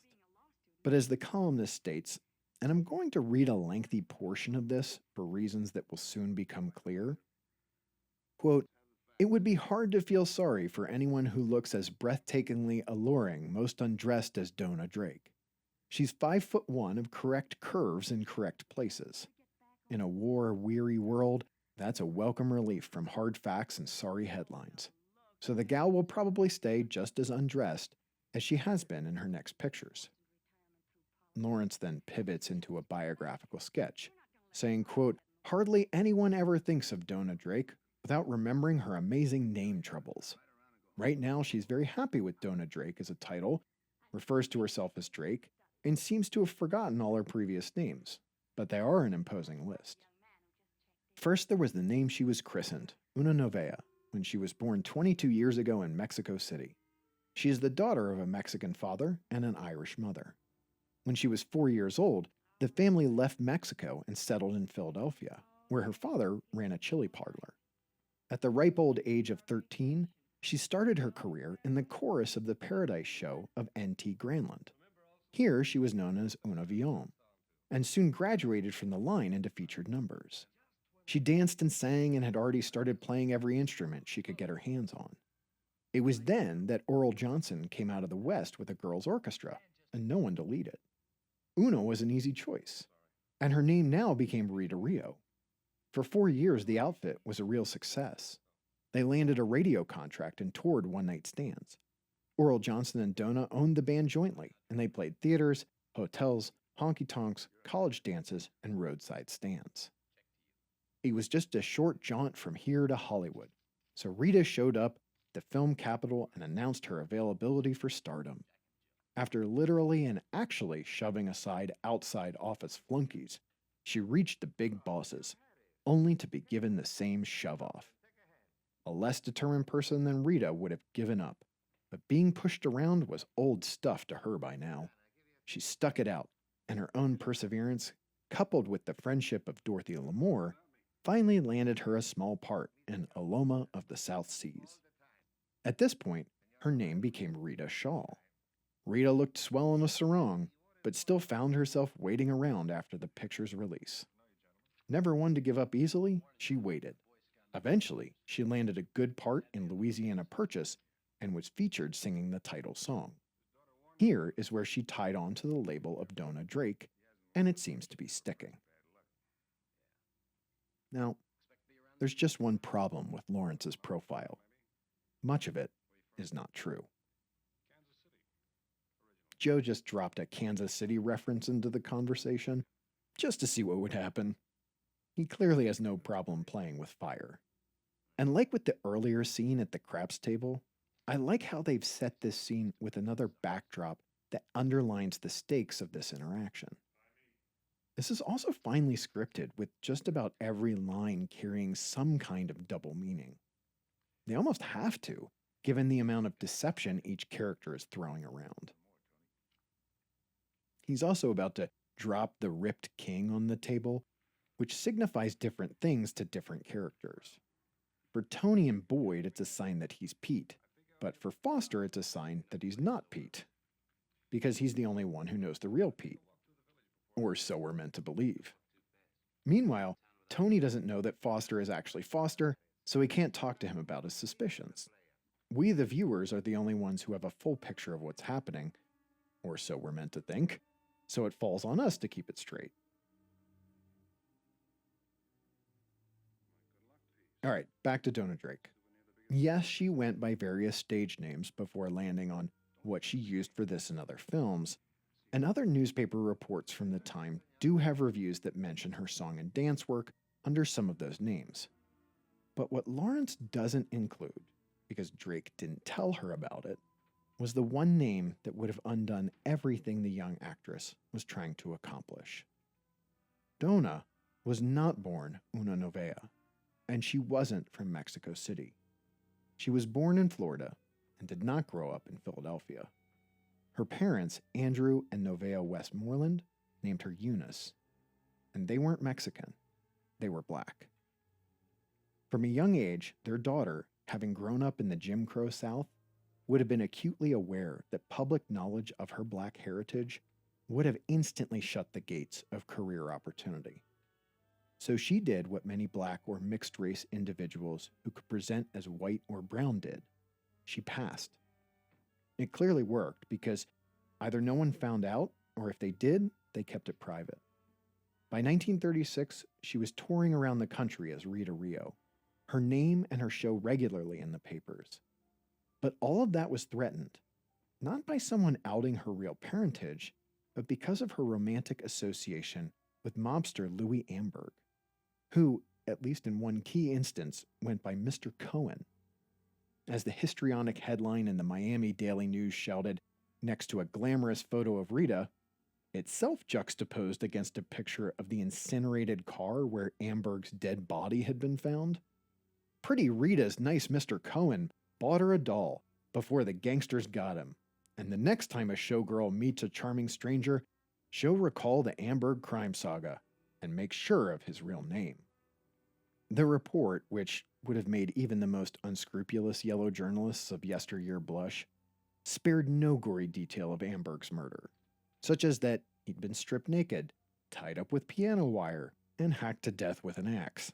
But as the columnist states, and I'm going to read a lengthy portion of this for reasons that will soon become clear, quote, "It would be hard to feel sorry for anyone who looks as breathtakingly alluring most undressed as Donna Drake. She's 5'1" of correct curves in correct places. In a war-weary world, that's a welcome relief from hard facts and sorry headlines. So the gal will probably stay just as undressed as she has been in her next pictures." Lawrence then pivots into a biographical sketch, saying, quote, "Hardly anyone ever thinks of Donna Drake without remembering her amazing name troubles. Right now, she's very happy with Donna Drake as a title, refers to herself as Drake, and seems to have forgotten all her previous names, but they are an imposing list. First, there was the name she was christened, Una Novea, when she was born 22 years ago in Mexico City. She is the daughter of a Mexican father and an Irish mother. When she was 4 years old, the family left Mexico and settled in Philadelphia, where her father ran a chili parlor. At the ripe old age of 13, she started her career in the chorus of the Paradise Show of N.T. Granlund. Here, she was known as Una Villon, and soon graduated from the line into featured numbers. She danced and sang and had already started playing every instrument she could get her hands on. It was then that Oral Johnson came out of the West with a girls' orchestra, and no one to lead it. Una was an easy choice, and her name now became Rita Rio. For 4 years, the outfit was a real success. They landed a radio contract and toured one-night stands. Oral Johnson and Donna owned the band jointly, and they played theaters, hotels, honky-tonks, college dances, and roadside stands. It was just a short jaunt from here to Hollywood, so Rita showed up at the film capital and announced her availability for stardom. After literally and actually shoving aside outside office flunkies, she reached the big bosses, only to be given the same shove-off. A less determined person than Rita would have given up, but being pushed around was old stuff to her by now. She stuck it out, and her own perseverance, coupled with the friendship of Dorothy Lamour, finally landed her a small part in Aloma of the South Seas. At this point, her name became Rita Shaw. Rita looked swell in a sarong, but still found herself waiting around after the picture's release. Never one to give up easily, she waited. Eventually, she landed a good part in Louisiana Purchase and was featured singing the title song. Here is where she tied on to the label of Donna Drake, and it seems to be sticking. Now, there's just one problem with Lawrence's profile. Much of it is not true. Joe just dropped a Kansas City reference into the conversation, just to see what would happen. He clearly has no problem playing with fire. And like with the earlier scene at the craps table, I like how they've set this scene with another backdrop that underlines the stakes of this interaction. This is also finely scripted, with just about every line carrying some kind of double meaning. They almost have to, given the amount of deception each character is throwing around. He's also about to drop the ripped king on the table, which signifies different things to different characters. For Tony and Boyd, it's a sign that he's Pete, but for Foster, it's a sign that he's not Pete, because he's the only one who knows the real Pete. Or so we're meant to believe. Meanwhile, Tony doesn't know that Foster is actually Foster, so he can't talk to him about his suspicions. We, the viewers, are the only ones who have a full picture of what's happening, or so we're meant to think, so it falls on us to keep it straight. All right, back to Donna Drake. Yes, she went by various stage names before landing on what she used for this and other films, and other newspaper reports from the time do have reviews that mention her song and dance work under some of those names. But what Lawrence doesn't include, because Drake didn't tell her about it, was the one name that would have undone everything the young actress was trying to accomplish. Donna was not born una novea, and she wasn't from Mexico City. She was born in Florida and did not grow up in Philadelphia. Her parents, Andrew and Novea Westmoreland, named her Eunice, and they weren't Mexican, they were black. From a young age, their daughter, having grown up in the Jim Crow South, would have been acutely aware that public knowledge of her black heritage would have instantly shut the gates of career opportunity. So she did what many black or mixed race individuals who could present as white or brown did. She passed. It clearly worked because either no one found out, or if they did, they kept it private. By 1936, she was touring around the country as Rita Rio, her name and her show regularly in the papers. But all of that was threatened, not by someone outing her real parentage, but because of her romantic association with mobster Louis Amberg, who, at least in one key instance, went by Mr. Cohen. As the histrionic headline in the Miami Daily News shouted, next to a glamorous photo of Rita, itself juxtaposed against a picture of the incinerated car where Amberg's dead body had been found. Pretty Rita's nice Mr. Cohen bought her a doll before the gangsters got him, and the next time a showgirl meets a charming stranger, she'll recall the Amberg crime saga and make sure of his real name. The report, which would have made even the most unscrupulous yellow journalists of yesteryear blush, spared no gory detail of Amberg's murder, such as that he'd been stripped naked, tied up with piano wire, and hacked to death with an axe.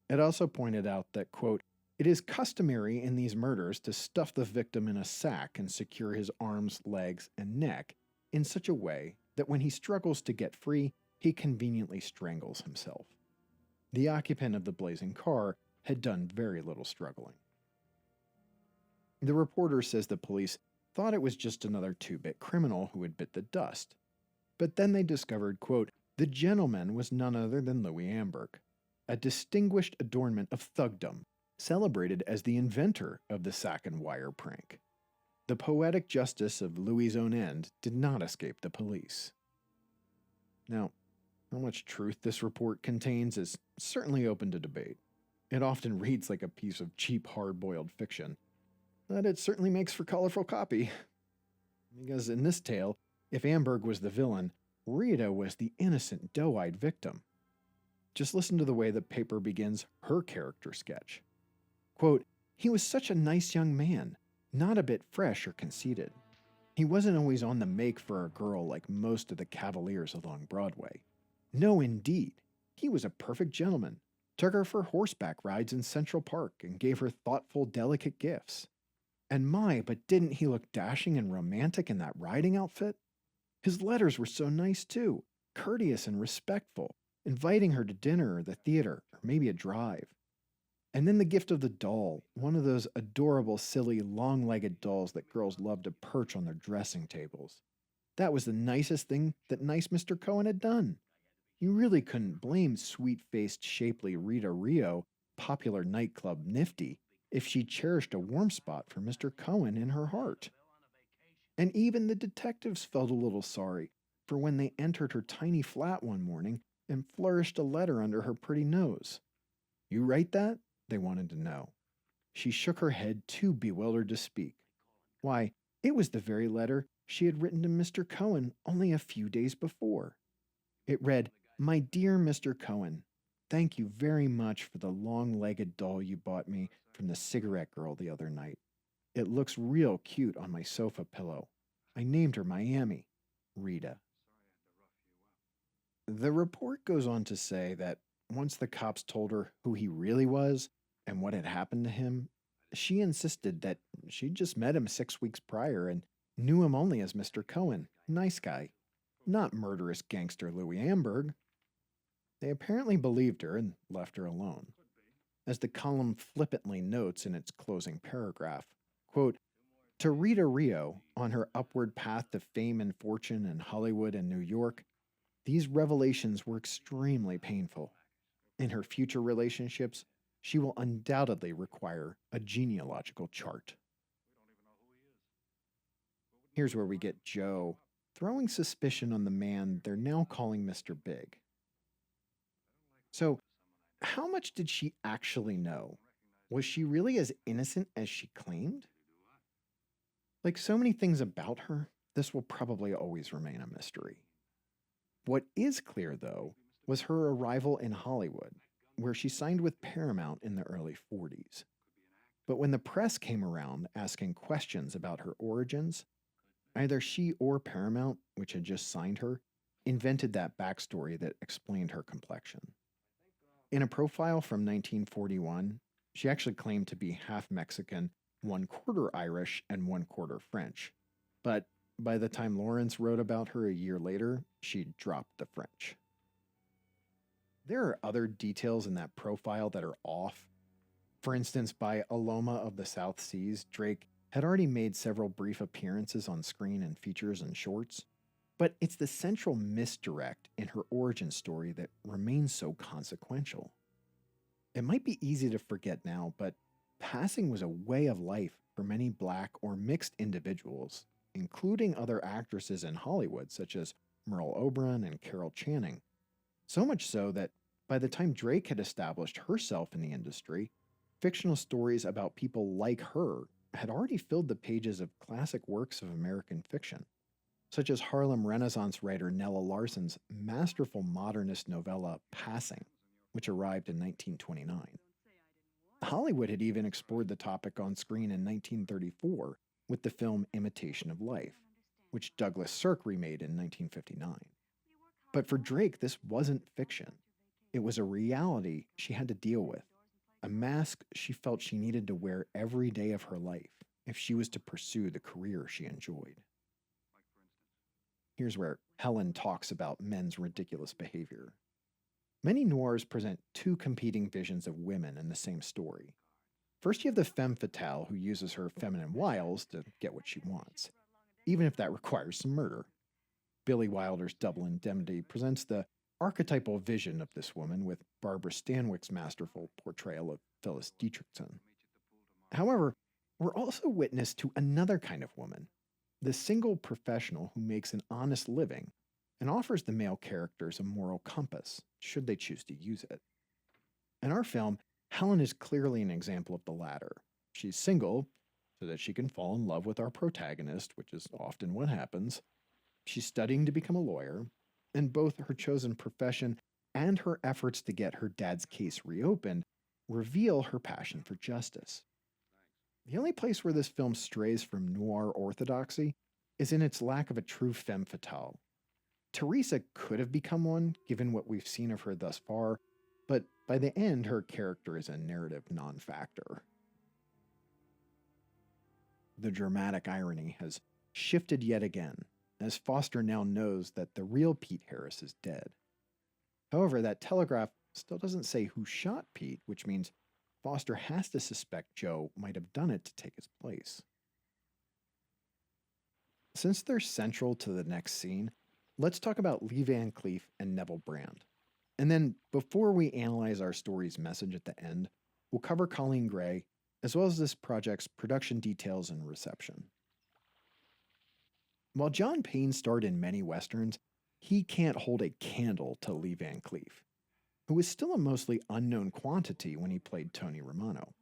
It also pointed out that, quote, it is customary in these murders to stuff the victim in a sack and secure his arms, legs, and neck in such a way that when he struggles to get free, he conveniently strangles himself. The occupant of the blazing car had done very little struggling. The reporter says the police thought it was just another two-bit criminal who had bit the dust. But then they discovered, quote, the gentleman was none other than Louis Amberg, a distinguished adornment of thugdom, celebrated as the inventor of the sack and wire prank. The poetic justice of Louis's own end did not escape the police. Now, how much truth this report contains is certainly open to debate. It often reads like a piece of cheap, hard-boiled fiction, but it certainly makes for colorful copy. Because in this tale, if Amberg was the villain, Rita was the innocent, doe-eyed victim. Just listen to the way the paper begins her character sketch. Quote, he was such a nice young man, not a bit fresh or conceited. He wasn't always on the make for a girl like most of the cavaliers along Broadway. No, indeed. He was a perfect gentleman, took her for horseback rides in Central Park and gave her thoughtful, delicate gifts. And my, but didn't he look dashing and romantic in that riding outfit? His letters were so nice too, courteous and respectful, inviting her to dinner or the theater, or maybe a drive. And then the gift of the doll, one of those adorable, silly, long-legged dolls that girls love to perch on their dressing tables. That was the nicest thing that nice Mr. Cohen had done. You really couldn't blame sweet-faced, shapely Rita Rio, popular nightclub Nifty, if she cherished a warm spot for Mr. Cohen in her heart. And even the detectives felt a little sorry for when they entered her tiny flat one morning and flourished a letter under her pretty nose. You write that? They wanted to know. She shook her head, too bewildered to speak. Why, it was the very letter she had written to Mr. Cohen only a few days before. It read, my dear Mr. Cohen, thank you very much for the long-legged doll you bought me from the cigarette girl the other night. It looks real cute on my sofa pillow. I named her Miami, Rita. The report goes on to say that once the cops told her who he really was and what had happened to him, she insisted that she'd just met him 6 weeks prior and knew him only as Mr. Cohen, nice guy, not murderous gangster Louis Amberg. They apparently believed her and left her alone. As the column flippantly notes in its closing paragraph, quote, to Rita Rio, on her upward path to fame and fortune in Hollywood and New York, These revelations were extremely painful. In her future relationships, she will undoubtedly require a genealogical chart. Here's where we get Joe throwing suspicion on the man they're now calling Mr. Big. So, how much did she actually know? Was she really as innocent as she claimed? Like so many things about her, this will probably always remain a mystery. What is clear, though, was her arrival in Hollywood, where she signed with Paramount in the early 40s. But when the press came around asking questions about her origins, either she or Paramount, which had just signed her, invented that backstory that explained her complexion. In a profile from 1941, she actually claimed to be half Mexican, 1/4 Irish, and 1/4 French. But by the time Lawrence wrote about her a year later, she'd dropped the French. There are other details in that profile that are off. For instance, by Aloma of the South Seas, Drake had already made several brief appearances on screen in features and shorts, but it's the central misdirect in her origin story that remains so consequential. It might be easy to forget now, but passing was a way of life for many Black or mixed individuals, including other actresses in Hollywood such as Merle Oberon and Carol Channing. So much so that by the time Drake had established herself in the industry, fictional stories about people like her had already filled the pages of classic works of American fiction, such as Harlem Renaissance writer Nella Larson's masterful modernist novella Passing, which arrived in 1929. Hollywood had even explored the topic on screen in 1934 with the film Imitation of Life, which Douglas Sirk remade in 1959. But for Drake, this wasn't fiction. It was a reality she had to deal with, a mask she felt she needed to wear every day of her life if she was to pursue the career she enjoyed. Here's where Helen talks about men's ridiculous behavior. Many noirs present two competing visions of women in the same story. First, you have the femme fatale who uses her feminine wiles to get what she wants, even if that requires some murder. Billy Wilder's Double Indemnity presents the archetypal vision of this woman with Barbara Stanwyck's masterful portrayal of Phyllis Dietrichson. However, we're also witness to another kind of woman, the single professional who makes an honest living and offers the male characters a moral compass, should they choose to use it. In our film, Helen is clearly an example of the latter. She's single so that she can fall in love with our protagonist, which is often what happens. She's studying to become a lawyer, and both her chosen profession and her efforts to get her dad's case reopened reveal her passion for justice. The only place where this film strays from noir orthodoxy is in its lack of a true femme fatale. Teresa could have become one, given what we've seen of her thus far, but by the end, her character is a narrative non-factor. The dramatic irony has shifted yet again, as Foster now knows that the real Pete Harris is dead. However, that telegraph still doesn't say who shot Pete, which means Foster has to suspect Joe might have done it to take his place. Since they're central to the next scene, let's talk about Lee Van Cleef and Neville Brand. And then, before we analyze our story's message at the end, we'll cover Coleen Gray, as well as this project's production details and reception. While John Payne starred in many westerns, he can't hold a candle to Lee Van Cleef, who was still a mostly unknown quantity when he played Tony Romano.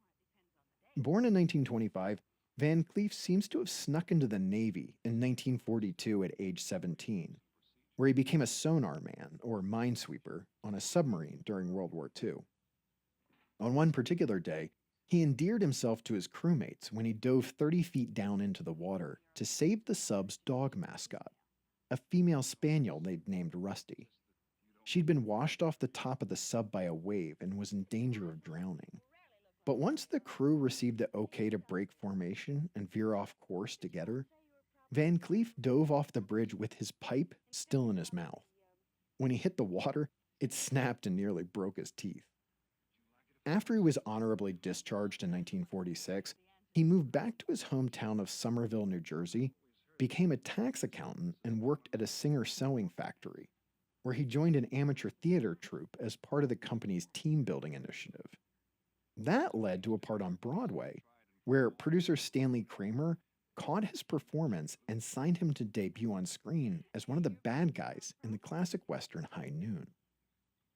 Born in 1925, Van Cleef seems to have snuck into the Navy in 1942 at age 17, where he became a sonar man, or minesweeper, on a submarine during World War II. On one particular day, he endeared himself to his crewmates when he dove 30 feet down into the water to save the sub's dog mascot, a female spaniel they'd named Rusty. She'd been washed off the top of the sub by a wave and was in danger of drowning. But once the crew received the okay to break formation and veer off course to get her, Van Cleef dove off the bridge with his pipe still in his mouth. When he hit the water, it snapped and nearly broke his teeth. After he was honorably discharged in 1946, he moved back to his hometown of Somerville, New Jersey, became a tax accountant, and worked at a Singer sewing factory. where he joined an amateur theater troupe as part of the company's team building initiative. That led to a part on Broadway, where producer Stanley Kramer caught his performance and signed him to debut on screen as one of the bad guys in the classic Western High Noon.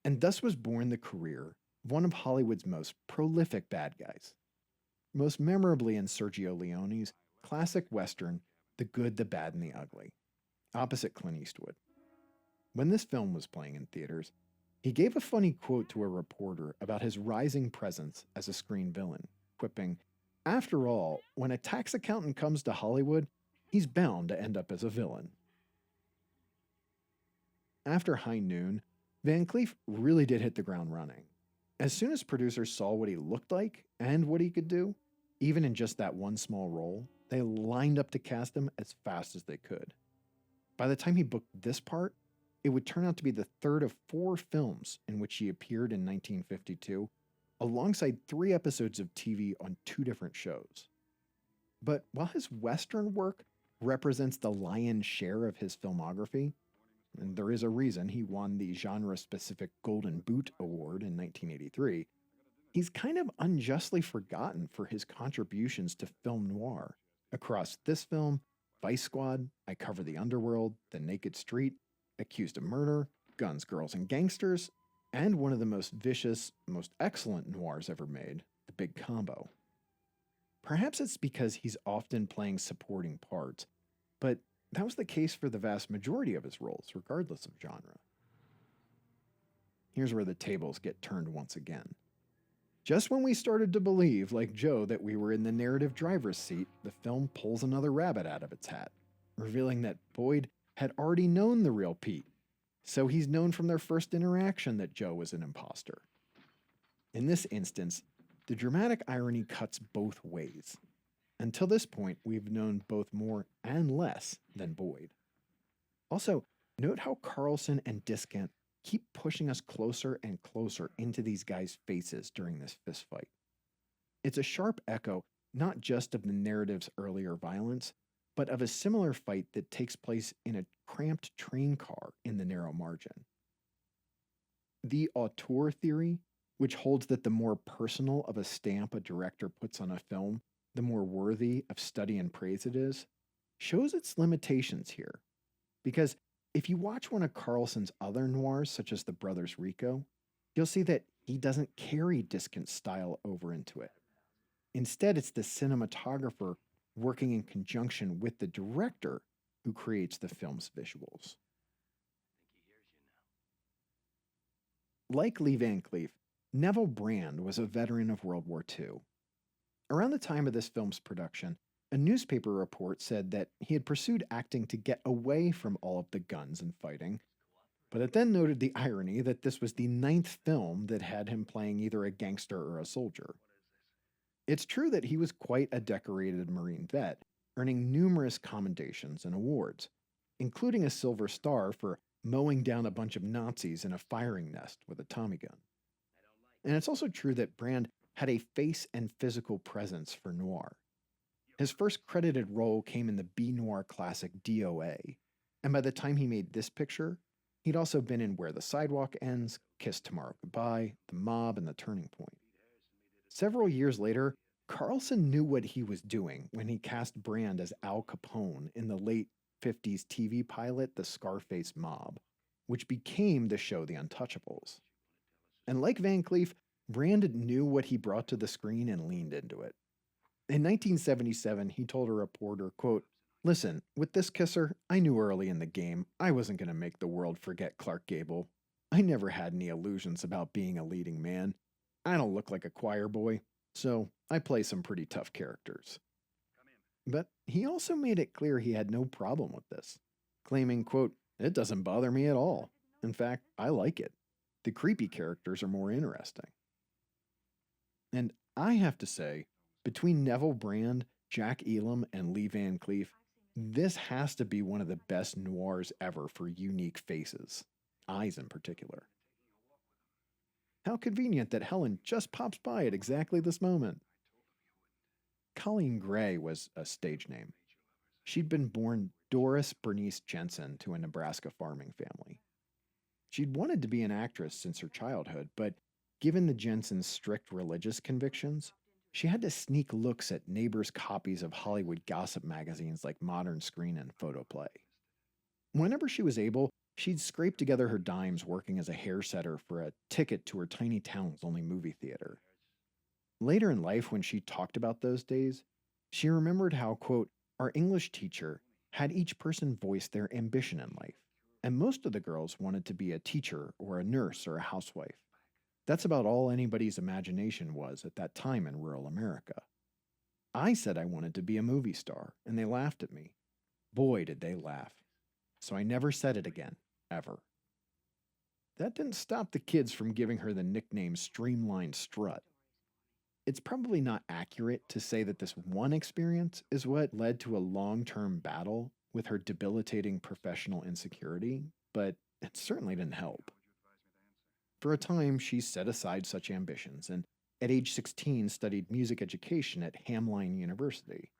And thus was born the career of one of Hollywood's most prolific bad guys, most memorably in Sergio Leone's classic Western, The Good, the Bad, and the Ugly, opposite Clint Eastwood. When this film was playing in theaters, he gave a funny quote to a reporter about his rising presence as a screen villain, quipping, "After all, when a tax accountant comes to Hollywood, he's bound to end up as a villain." After High Noon, Van Cleef really did hit the ground running. As soon as producers saw what he looked like and what he could do, even in just that one small role, they lined up to cast him as fast as they could. By the time he booked this part, it would turn out to be the third of 4 films in which he appeared in 1952, alongside 3 episodes of TV on 2 different shows. But while his Western work represents the lion's share of his filmography, and there is a reason he won the genre-specific Golden Boot Award in 1983, he's kind of unjustly forgotten for his contributions to film noir across this film, Vice Squad, I Cover the Underworld, The Naked Street, Accused of Murder, Guns, Girls, and Gangsters, and one of the most vicious, most excellent noirs ever made, The Big Combo. Perhaps it's because he's often playing supporting parts, but that was the case for the vast majority of his roles, regardless of genre. Here's where the tables get turned once again. Just when we started to believe, like Joe, that we were in the narrative driver's seat, the film pulls another rabbit out of its hat, revealing that Boyd had already known the real Pete, so he's known from their first interaction that Joe was an imposter. In this instance, the dramatic irony cuts both ways. Until this point, we've known both more and less than Boyd. Also, note how Karlson and Diskant keep pushing us closer and closer into these guys' faces during this fistfight. It's a sharp echo not just of the narrative's earlier violence, but of a similar fight that takes place in a cramped train car in the narrow margin. The auteur theory, which holds that the more personal of a stamp a director puts on a film, the more worthy of study and praise it is, shows its limitations here. Because if you watch one of Karlson's other noirs, such as The Brothers Rico, you'll see that he doesn't carry Diskant's style over into it. Instead, it's the cinematographer working in conjunction with the director who creates the film's visuals. Like Lee Van Cleef, Neville Brand was a veteran of World War II. Around the time of this film's production, a newspaper report said that he had pursued acting to get away from all of the guns and fighting, but it then noted the irony that this was the 9th film that had him playing either a gangster or a soldier. It's true that he was quite a decorated Marine vet, earning numerous commendations and awards, including a Silver Star for mowing down a bunch of Nazis in a firing nest with a Tommy gun. And it's also true that Brand had a face and physical presence for noir. His first credited role came in the B-noir classic DOA, and by the time he made this picture, he'd also been in Where the Sidewalk Ends, Kiss Tomorrow Goodbye, The Mob, and The Turning Point. Several years later, Karlson knew what he was doing when he cast Brand as Al Capone in the late 50s TV pilot The Scarface Mob, which became the show The Untouchables. And like Van Cleef, Brand knew what he brought to the screen and leaned into it. In 1977, he told a reporter, quote, "Listen, with this kisser, I knew early in the game I wasn't going to make the world forget Clark Gable. I never had any illusions about being a leading man. I don't look like a choir boy, so I play some pretty tough characters." But he also made it clear he had no problem with this, claiming, quote, "It doesn't bother me at all. In fact, I like it. The creepy characters are more interesting." And I have to say, between Neville Brand, Jack Elam, and Lee Van Cleef, this has to be one of the best noirs ever for unique faces, eyes in particular. How convenient that Helen just pops by at exactly this moment. Colleen Gray was a stage name. She'd been born Doris Bernice Jensen to a Nebraska farming family. She'd wanted to be an actress since her childhood, but given the Jensen's strict religious convictions, she had to sneak looks at neighbors' copies of Hollywood gossip magazines like Modern Screen and Photoplay. Whenever she was able, she'd scrape together her dimes working as a hair setter for a ticket to her tiny town's only movie theater. Later in life, when she talked about those days, she remembered how, quote, our English teacher had each person voice their ambition in life, and most of the girls wanted to be a teacher or a nurse or a housewife. That's about all anybody's imagination was at that time in rural America. I said I wanted to be a movie star, and they laughed at me. Boy, did they laugh. So I never said it again, ever. That didn't stop the kids from giving her the nickname Streamlined Strut. It's probably not accurate to say that this one experience is what led to a long-term battle with her debilitating professional insecurity, but it certainly didn't help. For a time, she set aside such ambitions and, at age 16, studied music education at Hamline University.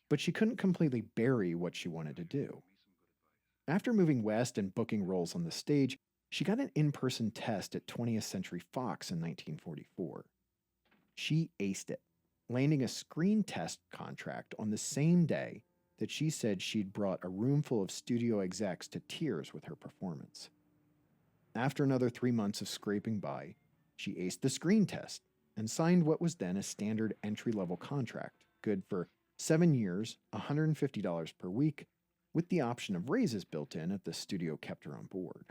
But she couldn't completely bury what she wanted to do. After moving west and booking roles on the stage, she got an in-person test at 20th Century Fox in 1944. She aced it, landing a screen test contract on the same day that she said she'd brought a room full of studio execs to tears with her performance. After another 3 months of scraping by, she aced the screen test and signed what was then a standard entry-level contract, good for 7 years, $150 per week, with the option of raises built in if the studio kept her on board.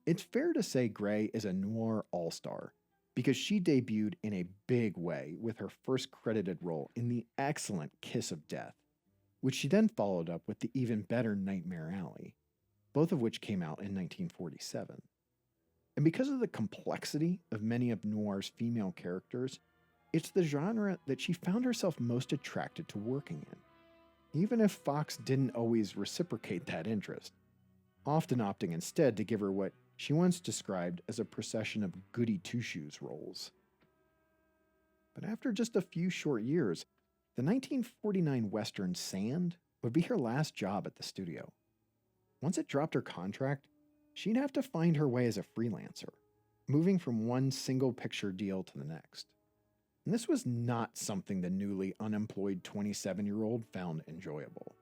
It's fair to say Gray is a noir all-star, because she debuted in a big way with her first credited role in the excellent Kiss of Death, which she then followed up with the even better Nightmare Alley, both of which came out in 1947. And because of the complexity of many of noir's female characters, it's the genre that she found herself most attracted to working in, even if Fox didn't always reciprocate that interest, often opting instead to give her what she once described as a procession of goody two-shoes roles. But after just a few short years, the 1949 Western Sand would be her last job at the studio. Once it dropped her contract, she'd have to find her way as a freelancer, moving from one single picture deal to the next. And this was not something the newly unemployed 27-year-old found enjoyable.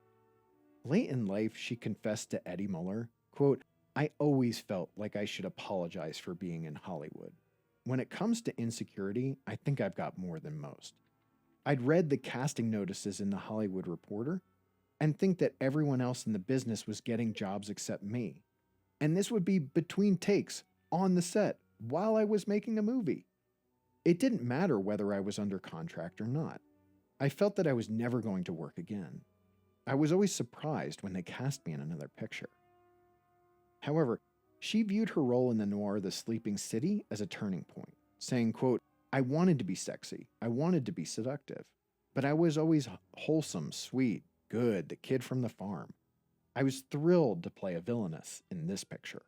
Late in life, she confessed to Eddie Muller, quote, I always felt like I should apologize for being in Hollywood. When it comes to insecurity, I think I've got more than most. I'd read the casting notices in the Hollywood Reporter and think that everyone else in the business was getting jobs except me. And this would be between takes, on the set, while I was making a movie. It didn't matter whether I was under contract or not. I felt that I was never going to work again. I was always surprised when they cast me in another picture. However, she viewed her role in the noir The Sleeping City as a turning point, saying, quote, I wanted to be sexy, I wanted to be seductive, but I was always wholesome, sweet, good, the kid from the farm. I was thrilled to play a villainess in this picture.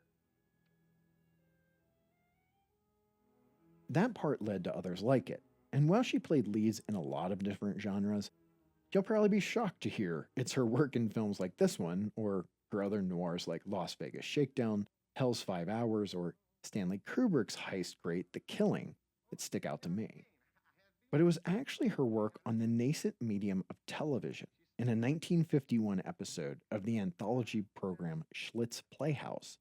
That part led to others like it, and while she played leads in a lot of different genres, you'll probably be shocked to hear it's her work in films like this one, or her other noirs like Las Vegas Shakedown, Hell's 5 Hours, or Stanley Kubrick's heist great The Killing that stick out to me. But it was actually her work on the nascent medium of television in a 1951 episode of the anthology program Schlitz Playhouse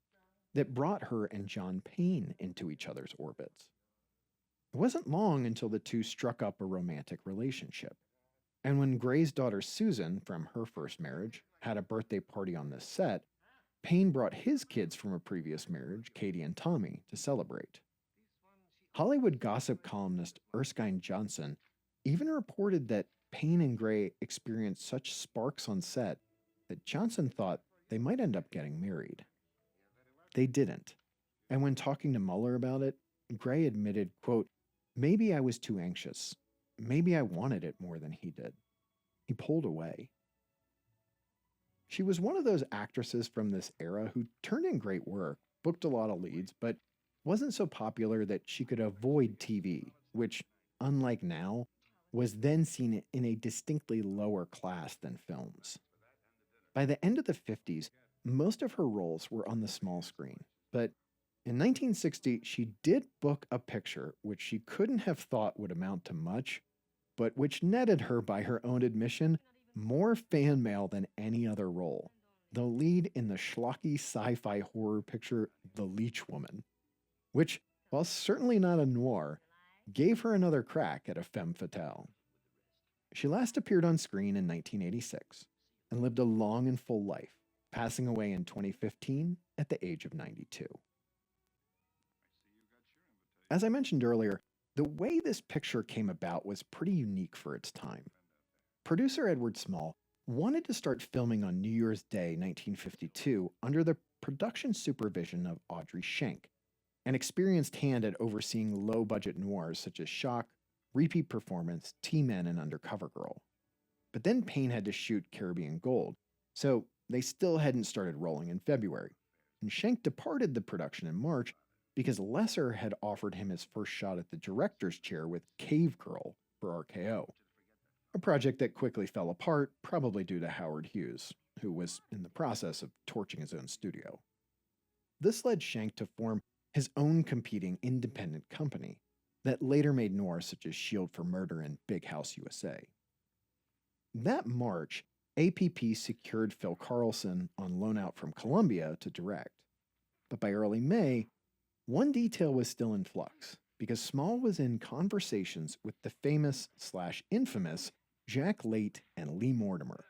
that brought her and John Payne into each other's orbits. It wasn't long until the two struck up a romantic relationship. And when Gray's daughter Susan, from her first marriage, had a birthday party on this set, Payne brought his kids from a previous marriage, Katie and Tommy, to celebrate. Hollywood gossip columnist Erskine Johnson even reported that Payne and Gray experienced such sparks on set that Johnson thought they might end up getting married. They didn't. And when talking to Muller about it, Gray admitted, quote, maybe I was too anxious. Maybe I wanted it more than he did. He pulled away. She was one of those actresses from this era who turned in great work, booked a lot of leads, but wasn't so popular that she could avoid TV, which, unlike now, was then seen in a distinctly lower class than films. By the end of the 50s, most of her roles were on the small screen, But in 1960, she did book a picture which she couldn't have thought would amount to much, but which netted her, by her own admission, more fan mail than any other role. The lead in the schlocky sci-fi horror picture The Leech Woman, which, while certainly not a noir, gave her another crack at a femme fatale. She last appeared on screen in 1986 and lived a long and full life, passing away in 2015 at the age of 92. As I mentioned earlier, the way this picture came about was pretty unique for its time. Producer Edward Small wanted to start filming on New Year's Day 1952 under the production supervision of Audrey Schenck, an experienced hand at overseeing low-budget noirs such as Shock, Repeat Performance, T-Men, and Undercover Girl. But then Payne had to shoot Caribbean Gold, so they still hadn't started rolling in February, and Schenck departed the production in March because Lesser had offered him his first shot at the director's chair with Cave Girl for RKO, a project that quickly fell apart, probably due to Howard Hughes, who was in the process of torching his own studio. This led Schenck to form his own competing independent company that later made noirs such as Shield for Murder and Big House USA. That March, APP secured Phil Karlson on loan out from Columbia to direct. But by early May, one detail was still in flux, because Small was in conversations with the famous/infamous Jack Late and Lee Mortimer,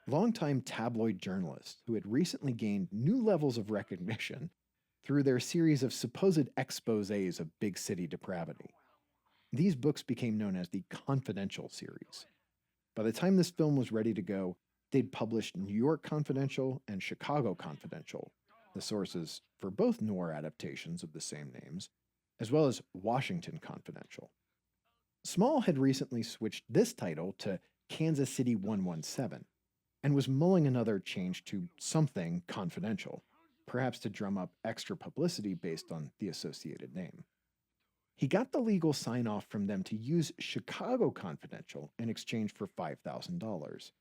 longtime tabloid journalists who had recently gained new levels of recognition through their series of supposed exposés of big city depravity. These books became known as the Confidential series. By the time this film was ready to go, they'd published New York Confidential and Chicago Confidential, the sources for both noir adaptations of the same names, as well as Washington Confidential. Small had recently switched this title to Kansas City 117 and was mulling another change to something confidential, perhaps to drum up extra publicity based on the associated name. He got the legal sign-off from them to use Chicago Confidential in exchange for $5,000.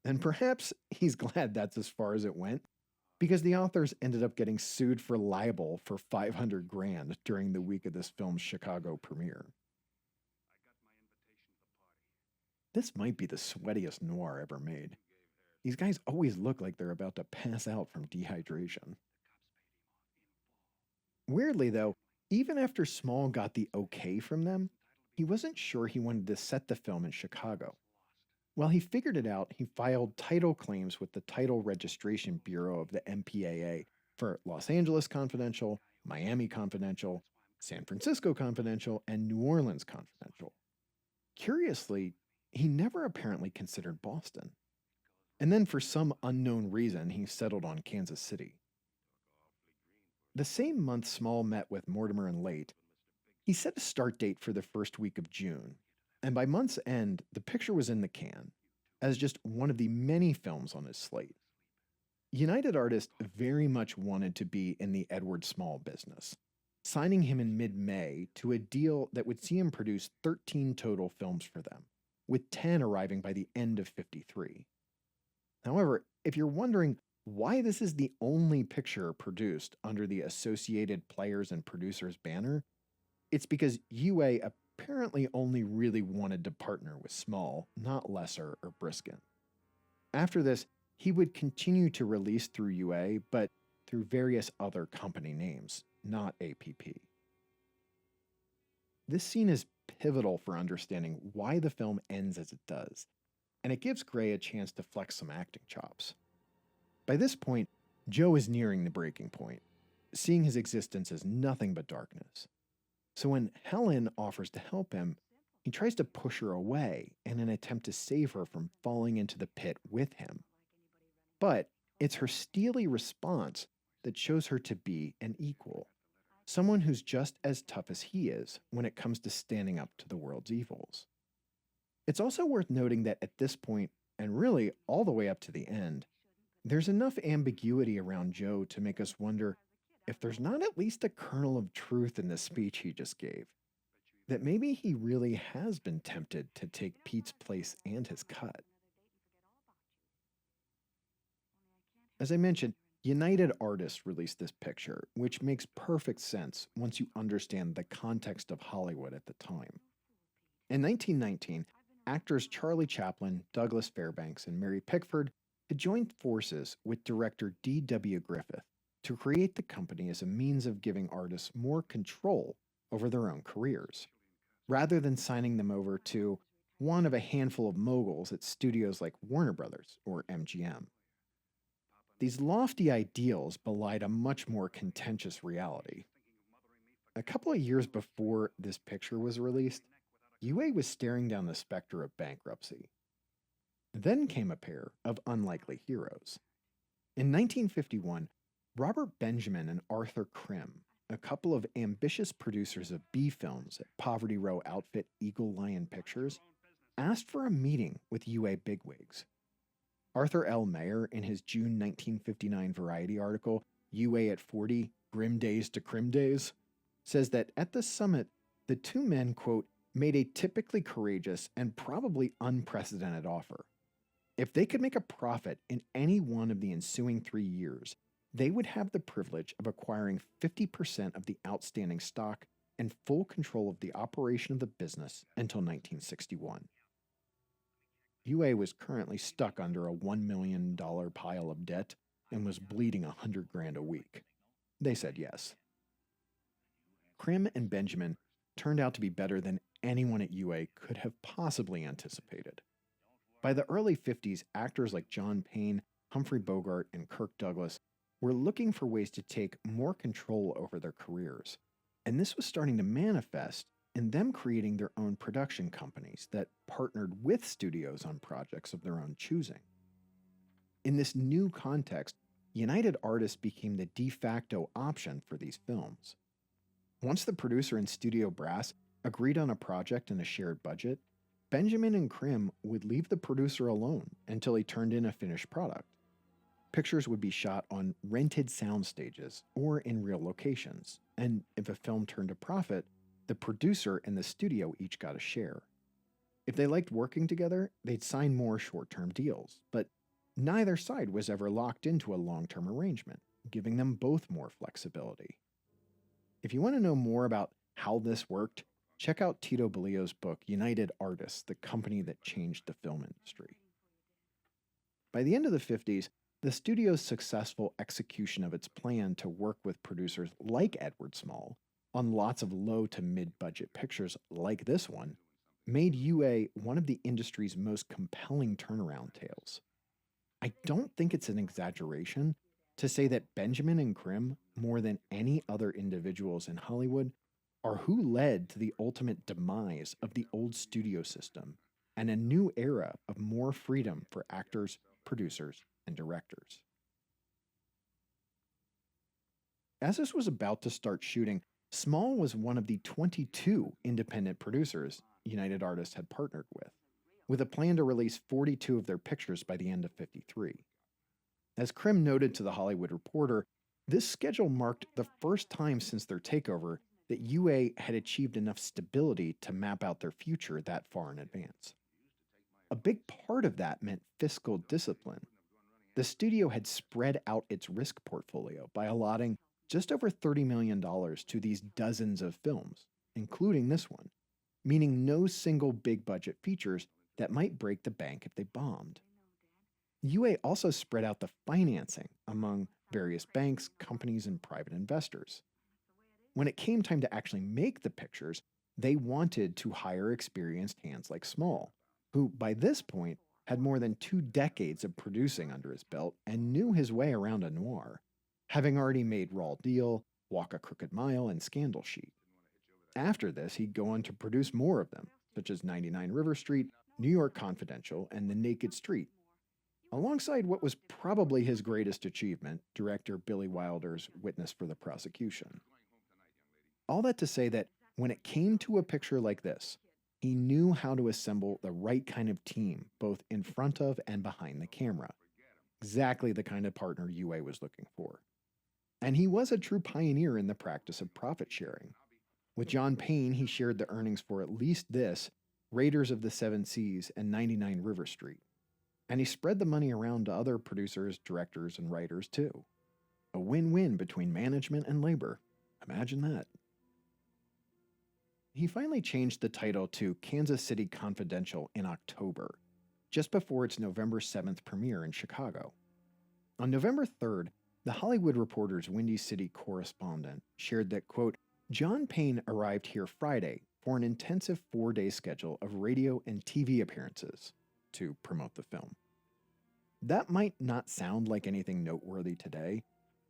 And perhaps he's glad that's as far as it went, because the authors ended up getting sued for libel for $500,000 during the week of this film's Chicago premiere. This might be the sweatiest noir ever made. These guys always look like they're about to pass out from dehydration. Weirdly, though, even after Small got the okay from them, he wasn't sure he wanted to set the film in Chicago. While he figured it out, he filed title claims with the Title Registration Bureau of the MPAA for Los Angeles Confidential, Miami Confidential, San Francisco Confidential, and New Orleans Confidential. Curiously, he never apparently considered Boston. And then for some unknown reason, he settled on Kansas City. The same month Small met with Mortimer and Late, he set a start date for the first week of June, and by month's end, the picture was in the can, as just one of the many films on his slate. United Artists very much wanted to be in the Edward Small business, signing him in mid-May to a deal that would see him produce 13 total films for them, with 10 arriving by the end of '53. However, if you're wondering why this is the only picture produced under the Associated Players and Producers banner, it's because UA apparently only really wanted to partner with Small, not Lesser or Briskin. After this, he would continue to release through UA, but through various other company names, not APP. This scene is pivotal for understanding why the film ends as it does, and it gives Gray a chance to flex some acting chops. By this point, Joe is nearing the breaking point, seeing his existence as nothing but darkness. So when Helen offers to help him, he tries to push her away in an attempt to save her from falling into the pit with him. But it's her steely response that shows her to be an equal, someone who's just as tough as he is when it comes to standing up to the world's evils. It's also worth noting that at this point, and really all the way up to the end, there's enough ambiguity around Joe to make us wonder if there's not at least a kernel of truth in the speech he just gave, that maybe he really has been tempted to take Pete's place and his cut. As I mentioned, United Artists released this picture, which makes perfect sense once you understand the context of Hollywood at the time. In 1919, actors Charlie Chaplin, Douglas Fairbanks, and Mary Pickford had joined forces with director D.W. Griffith to create the company as a means of giving artists more control over their own careers, rather than signing them over to one of a handful of moguls at studios like Warner Brothers or MGM. These lofty ideals belied a much more contentious reality. A couple of years before this picture was released, UA was staring down the specter of bankruptcy. Then came a pair of unlikely heroes. In 1951, Robert Benjamin and Arthur Krim, a couple of ambitious producers of B films at Poverty Row outfit Eagle Lion Pictures, asked for a meeting with UA bigwigs. Arthur L. Mayer, in his June 1959 Variety article, UA at 40, Grim Days to Crim Days, says that at the summit, the two men, quote, made a typically courageous and probably unprecedented offer. If they could make a profit in any one of the ensuing 3 years, they would have the privilege of acquiring 50% of the outstanding stock and full control of the operation of the business until 1961. UA was currently stuck under a $1 million pile of debt and was bleeding $100,000 a week. They said yes. Krim and Benjamin turned out to be better than anyone at UA could have possibly anticipated. By the early 50s, actors like John Payne, Humphrey Bogart, and Kirk Douglas were looking for ways to take more control over their careers, and this was starting to manifest in them creating their own production companies that partnered with studios on projects of their own choosing. In this new context, United Artists became the de facto option for these films. Once the producer and studio brass agreed on a project and a shared budget, Benjamin and Krim would leave the producer alone until he turned in a finished product. Pictures would be shot on rented sound stages or in real locations, and if a film turned a profit, the producer and the studio each got a share. If they liked working together, they'd sign more short-term deals, but neither side was ever locked into a long-term arrangement, giving them both more flexibility. If you want to know more about how this worked, check out Tito Balillo's book, United Artists, the Company That Changed the Film Industry. By the end of the 50s, the studio's successful execution of its plan to work with producers like Edward Small on lots of low to mid-budget pictures like this one made UA one of the industry's most compelling turnaround tales. I don't think it's an exaggeration to say that Benjamin and Krim, more than any other individuals in Hollywood, are who led to the ultimate demise of the old studio system and a new era of more freedom for actors, producers, and directors. As this was about to start shooting, Small was one of the 22 independent producers United Artists had partnered with a plan to release 42 of their pictures by the end of '53. As Krim noted to The Hollywood Reporter, this schedule marked the first time since their takeover that UA had achieved enough stability to map out their future that far in advance. A big part of that meant fiscal discipline. The studio had spread out its risk portfolio by allotting just over $30 million to these dozens of films, including this one, meaning no single big budget features that might break the bank if they bombed. UA also spread out the financing among various banks, companies, and private investors. When it came time to actually make the pictures, they wanted to hire experienced hands like Small, who by this point had more than 2 decades of producing under his belt and knew his way around a noir, having already made Raw Deal, Walk a Crooked Mile, and Scandal Sheet. After this, he'd go on to produce more of them, such as 99 River Street, New York Confidential, and The Naked Street, alongside what was probably his greatest achievement, director Billy Wilder's Witness for the Prosecution. All that to say that when it came to a picture like this, he knew how to assemble the right kind of team, both in front of and behind the camera. Exactly the kind of partner UA was looking for. And he was a true pioneer in the practice of profit sharing. With John Payne, he shared the earnings for at least this, Raiders of the Seven Seas, and 99 River Street. And he spread the money around to other producers, directors, and writers too. A win-win between management and labor. Imagine that. He finally changed the title to Kansas City Confidential in October, just before its November 7th premiere in Chicago. On November 3rd, the Hollywood Reporter's Windy City correspondent shared that, quote, John Payne arrived here Friday for an intensive 4-day schedule of radio and TV appearances to promote the film. That might not sound like anything noteworthy today,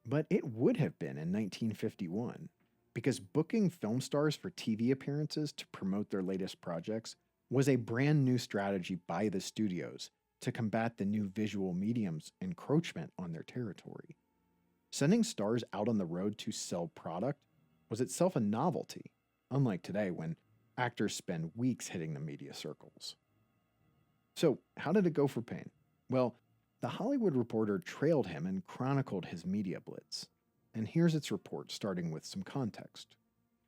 but it would have been in 1951, because booking film stars for TV appearances to promote their latest projects was a brand new strategy by the studios to combat the new visual medium's encroachment on their territory. Sending stars out on the road to sell product was itself a novelty, unlike today when actors spend weeks hitting the media circles. So, how did it go for Payne? Well, the Hollywood Reporter trailed him and chronicled his media blitz. And here's its report, starting with some context.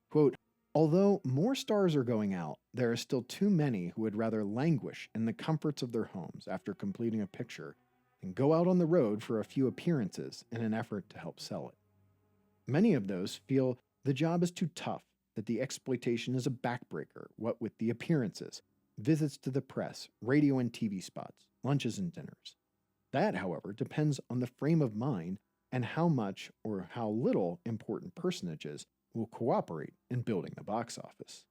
Quote, although more stars are going out, there are still too many who would rather languish in the comforts of their homes after completing a picture and go out on the road for a few appearances in an effort to help sell it. Many of those feel the job is too tough, that the exploitation is a backbreaker, what with the appearances, visits to the press, radio and TV spots, lunches and dinners. That, however, depends on the frame of mind and how much or how little important personages will cooperate in building the box office.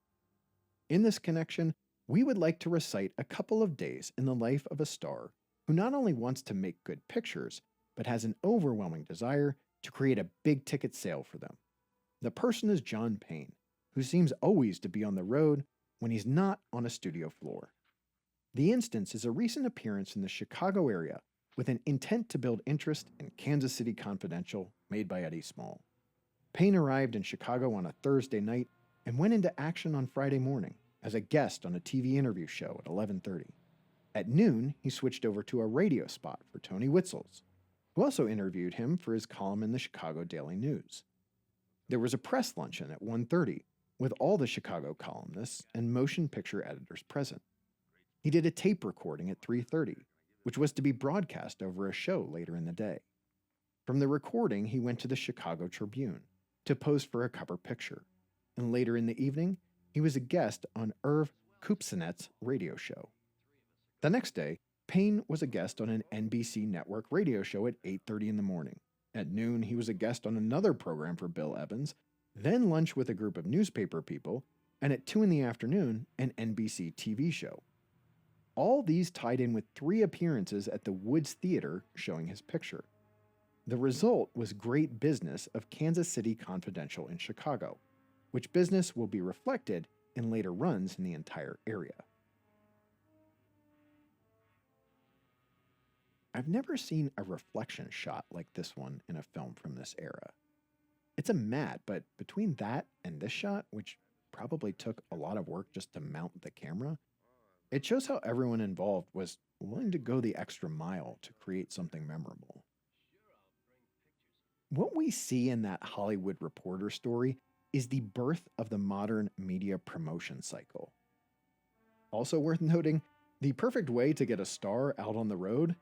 In this connection, we would like to recite a couple of days in the life of a star who not only wants to make good pictures, but has an overwhelming desire to create a big-ticket sale for them. The person is John Payne, who seems always to be on the road when he's not on a studio floor. The instance is a recent appearance in the Chicago area with an intent to build interest in Kansas City Confidential, made by Eddie Small. Payne arrived in Chicago on a Thursday night and went into action on Friday morning as a guest on a TV interview show at 11:30. At noon, he switched over to a radio spot for Tony Whitsel's, who also interviewed him for his column in the Chicago Daily News. There was a press luncheon at 1:30 with all the Chicago columnists and motion picture editors present. He did a tape recording at 3:30, which was to be broadcast over a show later in the day. From the recording, he went to the Chicago Tribune to pose for a cover picture, and later in the evening, he was a guest on Irv Kupcinet's radio show. The next day, Payne was a guest on an NBC network radio show at 8:30 in the morning. At noon, he was a guest on another program for Bill Evans, then lunch with a group of newspaper people, and at 2 in the afternoon, an NBC TV show. All these tied in with 3 appearances at the Woods Theater showing his picture. The result was great business of Kansas City Confidential in Chicago, which business will be reflected in later runs in the entire area. I've never seen a reflection shot like this one in a film from this era. It's a matte, but between that and this shot, which probably took a lot of work just to mount the camera, it shows how everyone involved was willing to go the extra mile to create something memorable. What we see in that Hollywood Reporter story is the birth of the modern media promotion cycle. Also worth noting, the perfect way to get a star out on the road?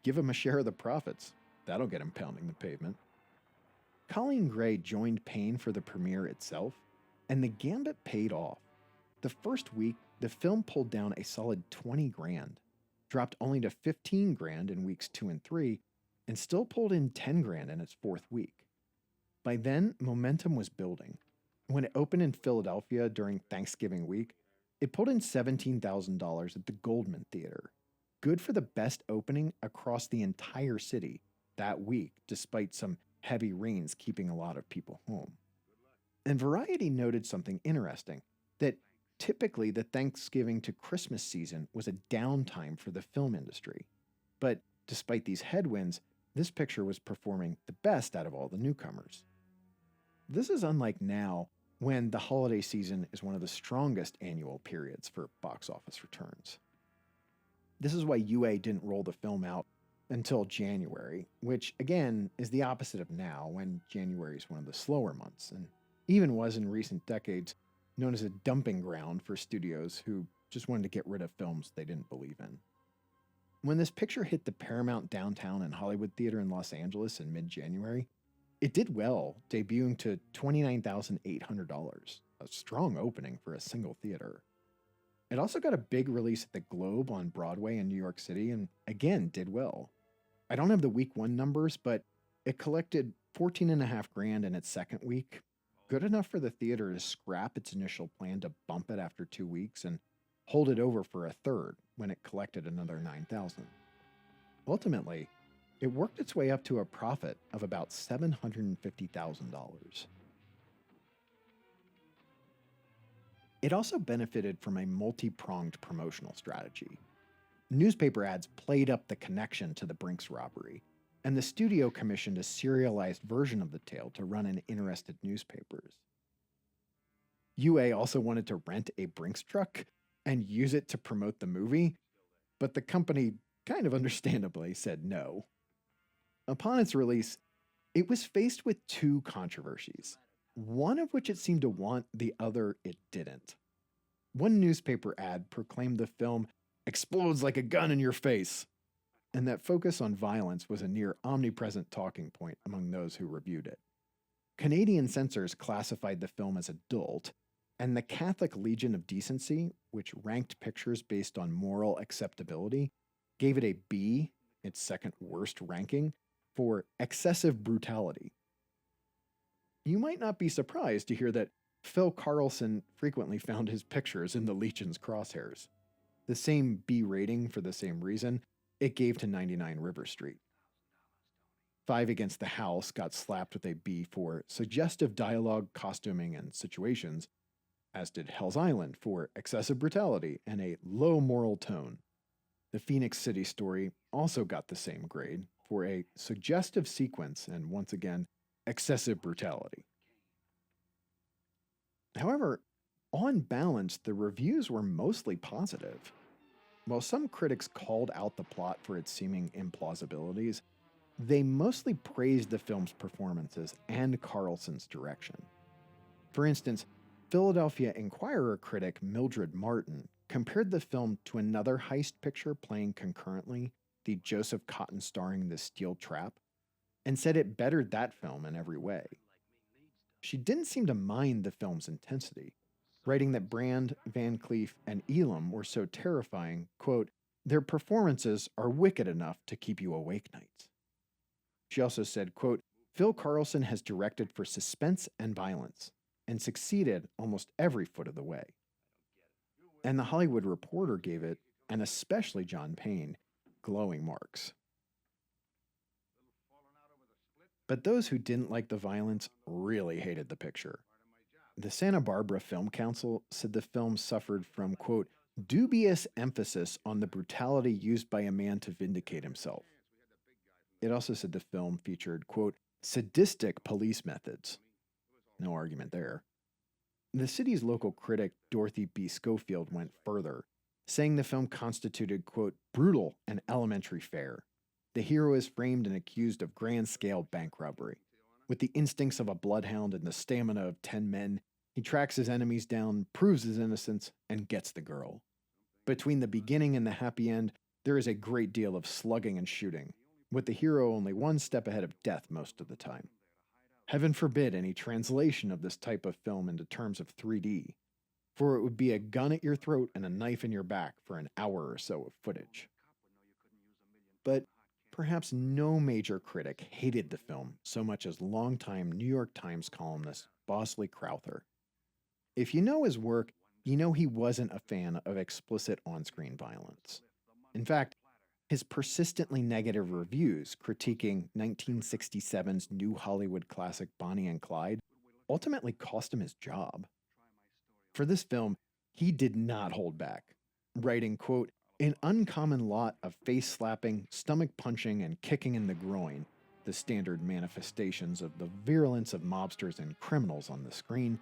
Give him a share of the profits. That'll get him pounding the pavement. Coleen Gray joined Payne for the premiere itself, and the gambit paid off. The first week, the film pulled down a solid 20 grand, dropped only to 15 grand in weeks 2 and 3, and still pulled in 10 grand in its 4th week. By then, momentum was building. When it opened in Philadelphia during Thanksgiving week, it pulled in $17,000 at the Goldman Theater, good for the best opening across the entire city that week, despite some heavy rains keeping a lot of people home. And Variety noted something interesting, that typically the Thanksgiving to Christmas season was a downtime for the film industry. But despite these headwinds, this picture was performing the best out of all the newcomers. This is unlike now, when the holiday season is one of the strongest annual periods for box office returns. This is why UA didn't roll the film out until January, which again is the opposite of now, when January is one of the slower months, and even was in recent decades known as a dumping ground for studios who just wanted to get rid of films they didn't believe in. When this picture hit the Paramount Downtown and Hollywood Theater in Los Angeles in mid-January, it did well, debuting to $29,800, a strong opening for a single theater. It also got a big release at the Globe on Broadway in New York City and again did well. I don't have the week 1 numbers, but it collected $14,500 in its second week, good enough for the theater to scrap its initial plan to bump it after 2 weeks and hold it over for a third when it collected another $9,000. Ultimately, it worked its way up to a profit of about $750,000. It also benefited from a multi-pronged promotional strategy. Newspaper ads played up the connection to the Brinks robbery, and the studio commissioned a serialized version of the tale to run in interested newspapers. UA also wanted to rent a Brinks truck and use it to promote the movie, but the company, kind of understandably, said no. Upon its release, it was faced with 2 controversies, one of which it seemed to want, the other it didn't. One newspaper ad proclaimed the film explodes like a gun in your face, and that focus on violence was a near omnipresent talking point among those who reviewed it. Canadian censors classified the film as adult, and the Catholic Legion of Decency, which ranked pictures based on moral acceptability, gave it a B, its second worst ranking, for excessive brutality. You might not be surprised to hear that Phil Karlson frequently found his pictures in the Legion's crosshairs. The same B rating for the same reason it gave to 99 River Street. 5 Against the House got slapped with a B for suggestive dialogue, costuming, and situations, as did Hell's Island for excessive brutality and a low moral tone. The Phoenix City Story also got the same grade for a suggestive sequence and, once again, excessive brutality. However, on balance, the reviews were mostly positive. While some critics called out the plot for its seeming implausibilities, they mostly praised the film's performances and Karlson's direction. For instance, Philadelphia Inquirer critic Mildred Martin compared the film to another heist picture playing concurrently, the Joseph Cotten starring The Steel Trap, and said it bettered that film in every way. She didn't seem to mind the film's intensity, writing that Brand, Van Cleef, and Elam were so terrifying, quote, "Their performances are wicked enough to keep you awake nights." She also said, quote, "Phil Karlson has directed for suspense and violence, and succeeded almost every foot of the way." And the Hollywood Reporter gave it, and especially John Payne, glowing marks. But those who didn't like the violence really hated the picture. The Santa Barbara Film Council said the film suffered from, quote, "dubious emphasis on the brutality used by a man to vindicate himself." It also said the film featured, quote, "sadistic police methods." No argument there. The city's local critic, Dorothy B. Schofield, went further, saying the film constituted, quote, "brutal and elementary fare." The hero is framed and accused of grand-scale bank robbery. With the instincts of a bloodhound and the stamina of 10 men, he tracks his enemies down, proves his innocence, and gets the girl. Between the beginning and the happy end, there is a great deal of slugging and shooting, with the hero only one step ahead of death most of the time. Heaven forbid any translation of this type of film into terms of 3D, for it would be a gun at your throat and a knife in your back for an hour or so of footage. But perhaps no major critic hated the film so much as longtime New York Times columnist Bosley Crowther. If you know his work, you know he wasn't a fan of explicit on-screen violence. In fact, his persistently negative reviews critiquing 1967's new Hollywood classic Bonnie and Clyde ultimately cost him his job. For this film, he did not hold back, writing, quote, "an uncommon lot of face-slapping, stomach-punching, and kicking in the groin, the standard manifestations of the virulence of mobsters and criminals on the screen,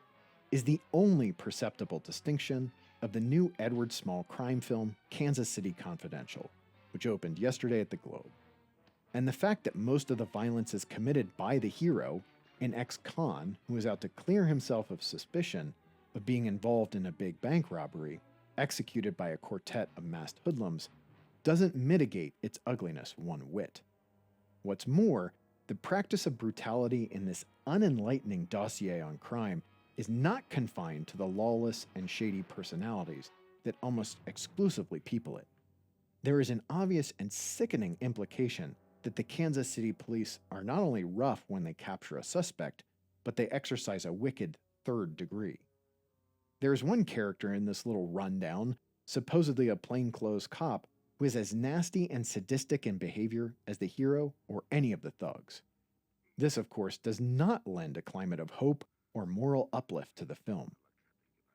is the only perceptible distinction of the new Edward Small crime film, Kansas City Confidential, which opened yesterday at the Globe. And the fact that most of the violence is committed by the hero, an ex-con who is out to clear himself of suspicion of being involved in a big bank robbery, executed by a quartet of masked hoodlums, doesn't mitigate its ugliness one whit. What's more, the practice of brutality in this unenlightening dossier on crime is not confined to the lawless and shady personalities that almost exclusively people it. There is an obvious and sickening implication that the Kansas City police are not only rough when they capture a suspect, but they exercise a wicked third degree. There is one character in this little rundown, supposedly a plainclothes cop, who is as nasty and sadistic in behavior as the hero or any of the thugs. This, of course, does not lend a climate of hope or moral uplift to the film.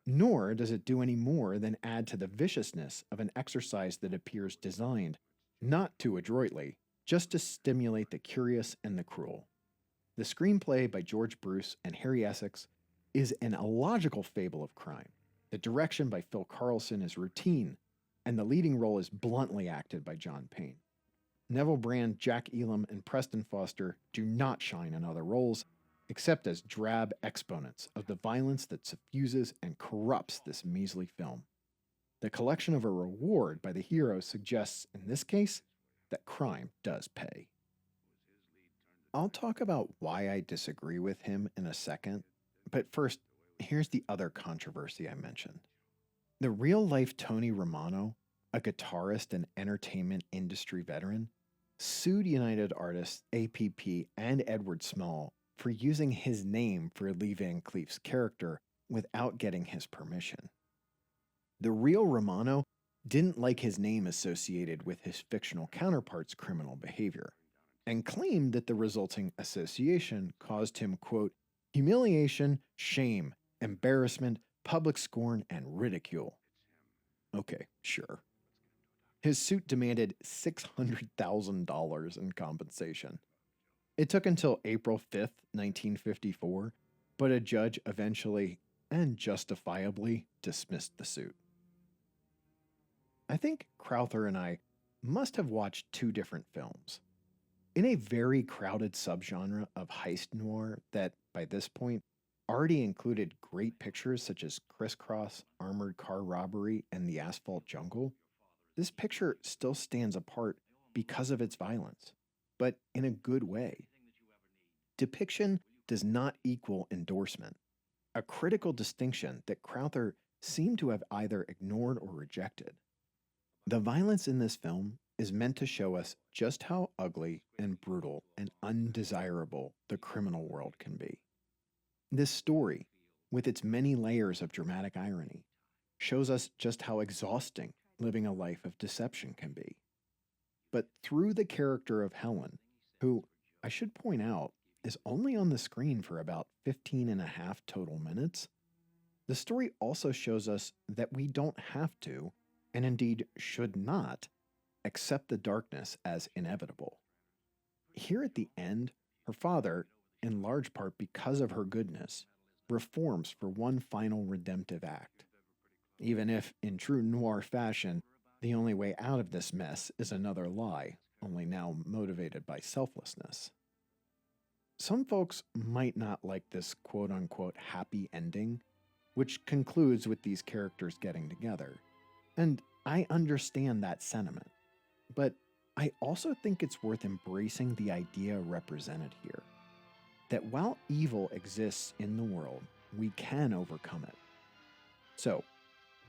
Nor does it do any more than add to the viciousness of an exercise that appears designed, not too adroitly, just to stimulate the curious and the cruel. The screenplay by George Bruce and Harry Essex is an illogical fable of crime. The direction by Phil Karlson is routine, and the leading role is bluntly acted by John Payne. Neville Brand, Jack Elam, and Preston Foster do not shine in other roles, except as drab exponents of the violence that suffuses and corrupts this measly film. The collection of a reward by the hero suggests, in this case, that crime does pay. I'll talk about why I disagree with him in a second, but first, here's the other controversy I mentioned. The real-life Tony Romano, a guitarist and entertainment industry veteran, sued United Artists, APP, and Edward Small for using his name for Lee Van Cleef's character without getting his permission. The real Romano didn't like his name associated with his fictional counterpart's criminal behavior, and claimed that the resulting association caused him, quote, humiliation, shame, embarrassment, public scorn, and ridicule. Okay, sure. His suit demanded $600,000 in compensation. It took until April 5th, 1954, but a judge eventually, and justifiably, dismissed the suit. I think Crowther and I must have watched two different films. In a very crowded subgenre of heist noir that, by this point, already included great pictures such as Crisscross, Armored Car Robbery, and The Asphalt Jungle, this picture still stands apart because of its violence, but in a good way. Depiction does not equal endorsement, a critical distinction that Crowther seemed to have either ignored or rejected. The violence in this film is meant to show us just how ugly and brutal and undesirable the criminal world can be. This story, with its many layers of dramatic irony, shows us just how exhausting living a life of deception can be. But through the character of Helen, who, I should point out, is only on the screen for about 15 and a half total minutes, the story also shows us that we don't have to, and indeed should not, accept the darkness as inevitable. Here at the end, her father, in large part because of her goodness, reforms for one final redemptive act. Even if, in true noir fashion, the only way out of this mess is another lie, only now motivated by selflessness. Some folks might not like this quote-unquote happy ending, which concludes with these characters getting together, and I understand that sentiment. But I also think it's worth embracing the idea represented here, that while evil exists in the world, we can overcome it. So,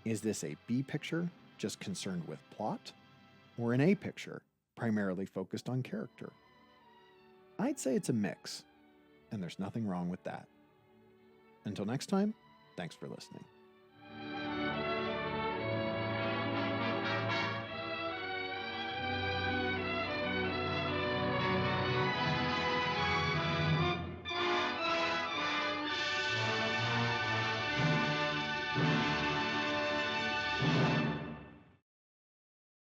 is this a B picture, just concerned with plot, or an A picture, primarily focused on character? I'd say it's a mix, and there's nothing wrong with that. Until next time, thanks for listening.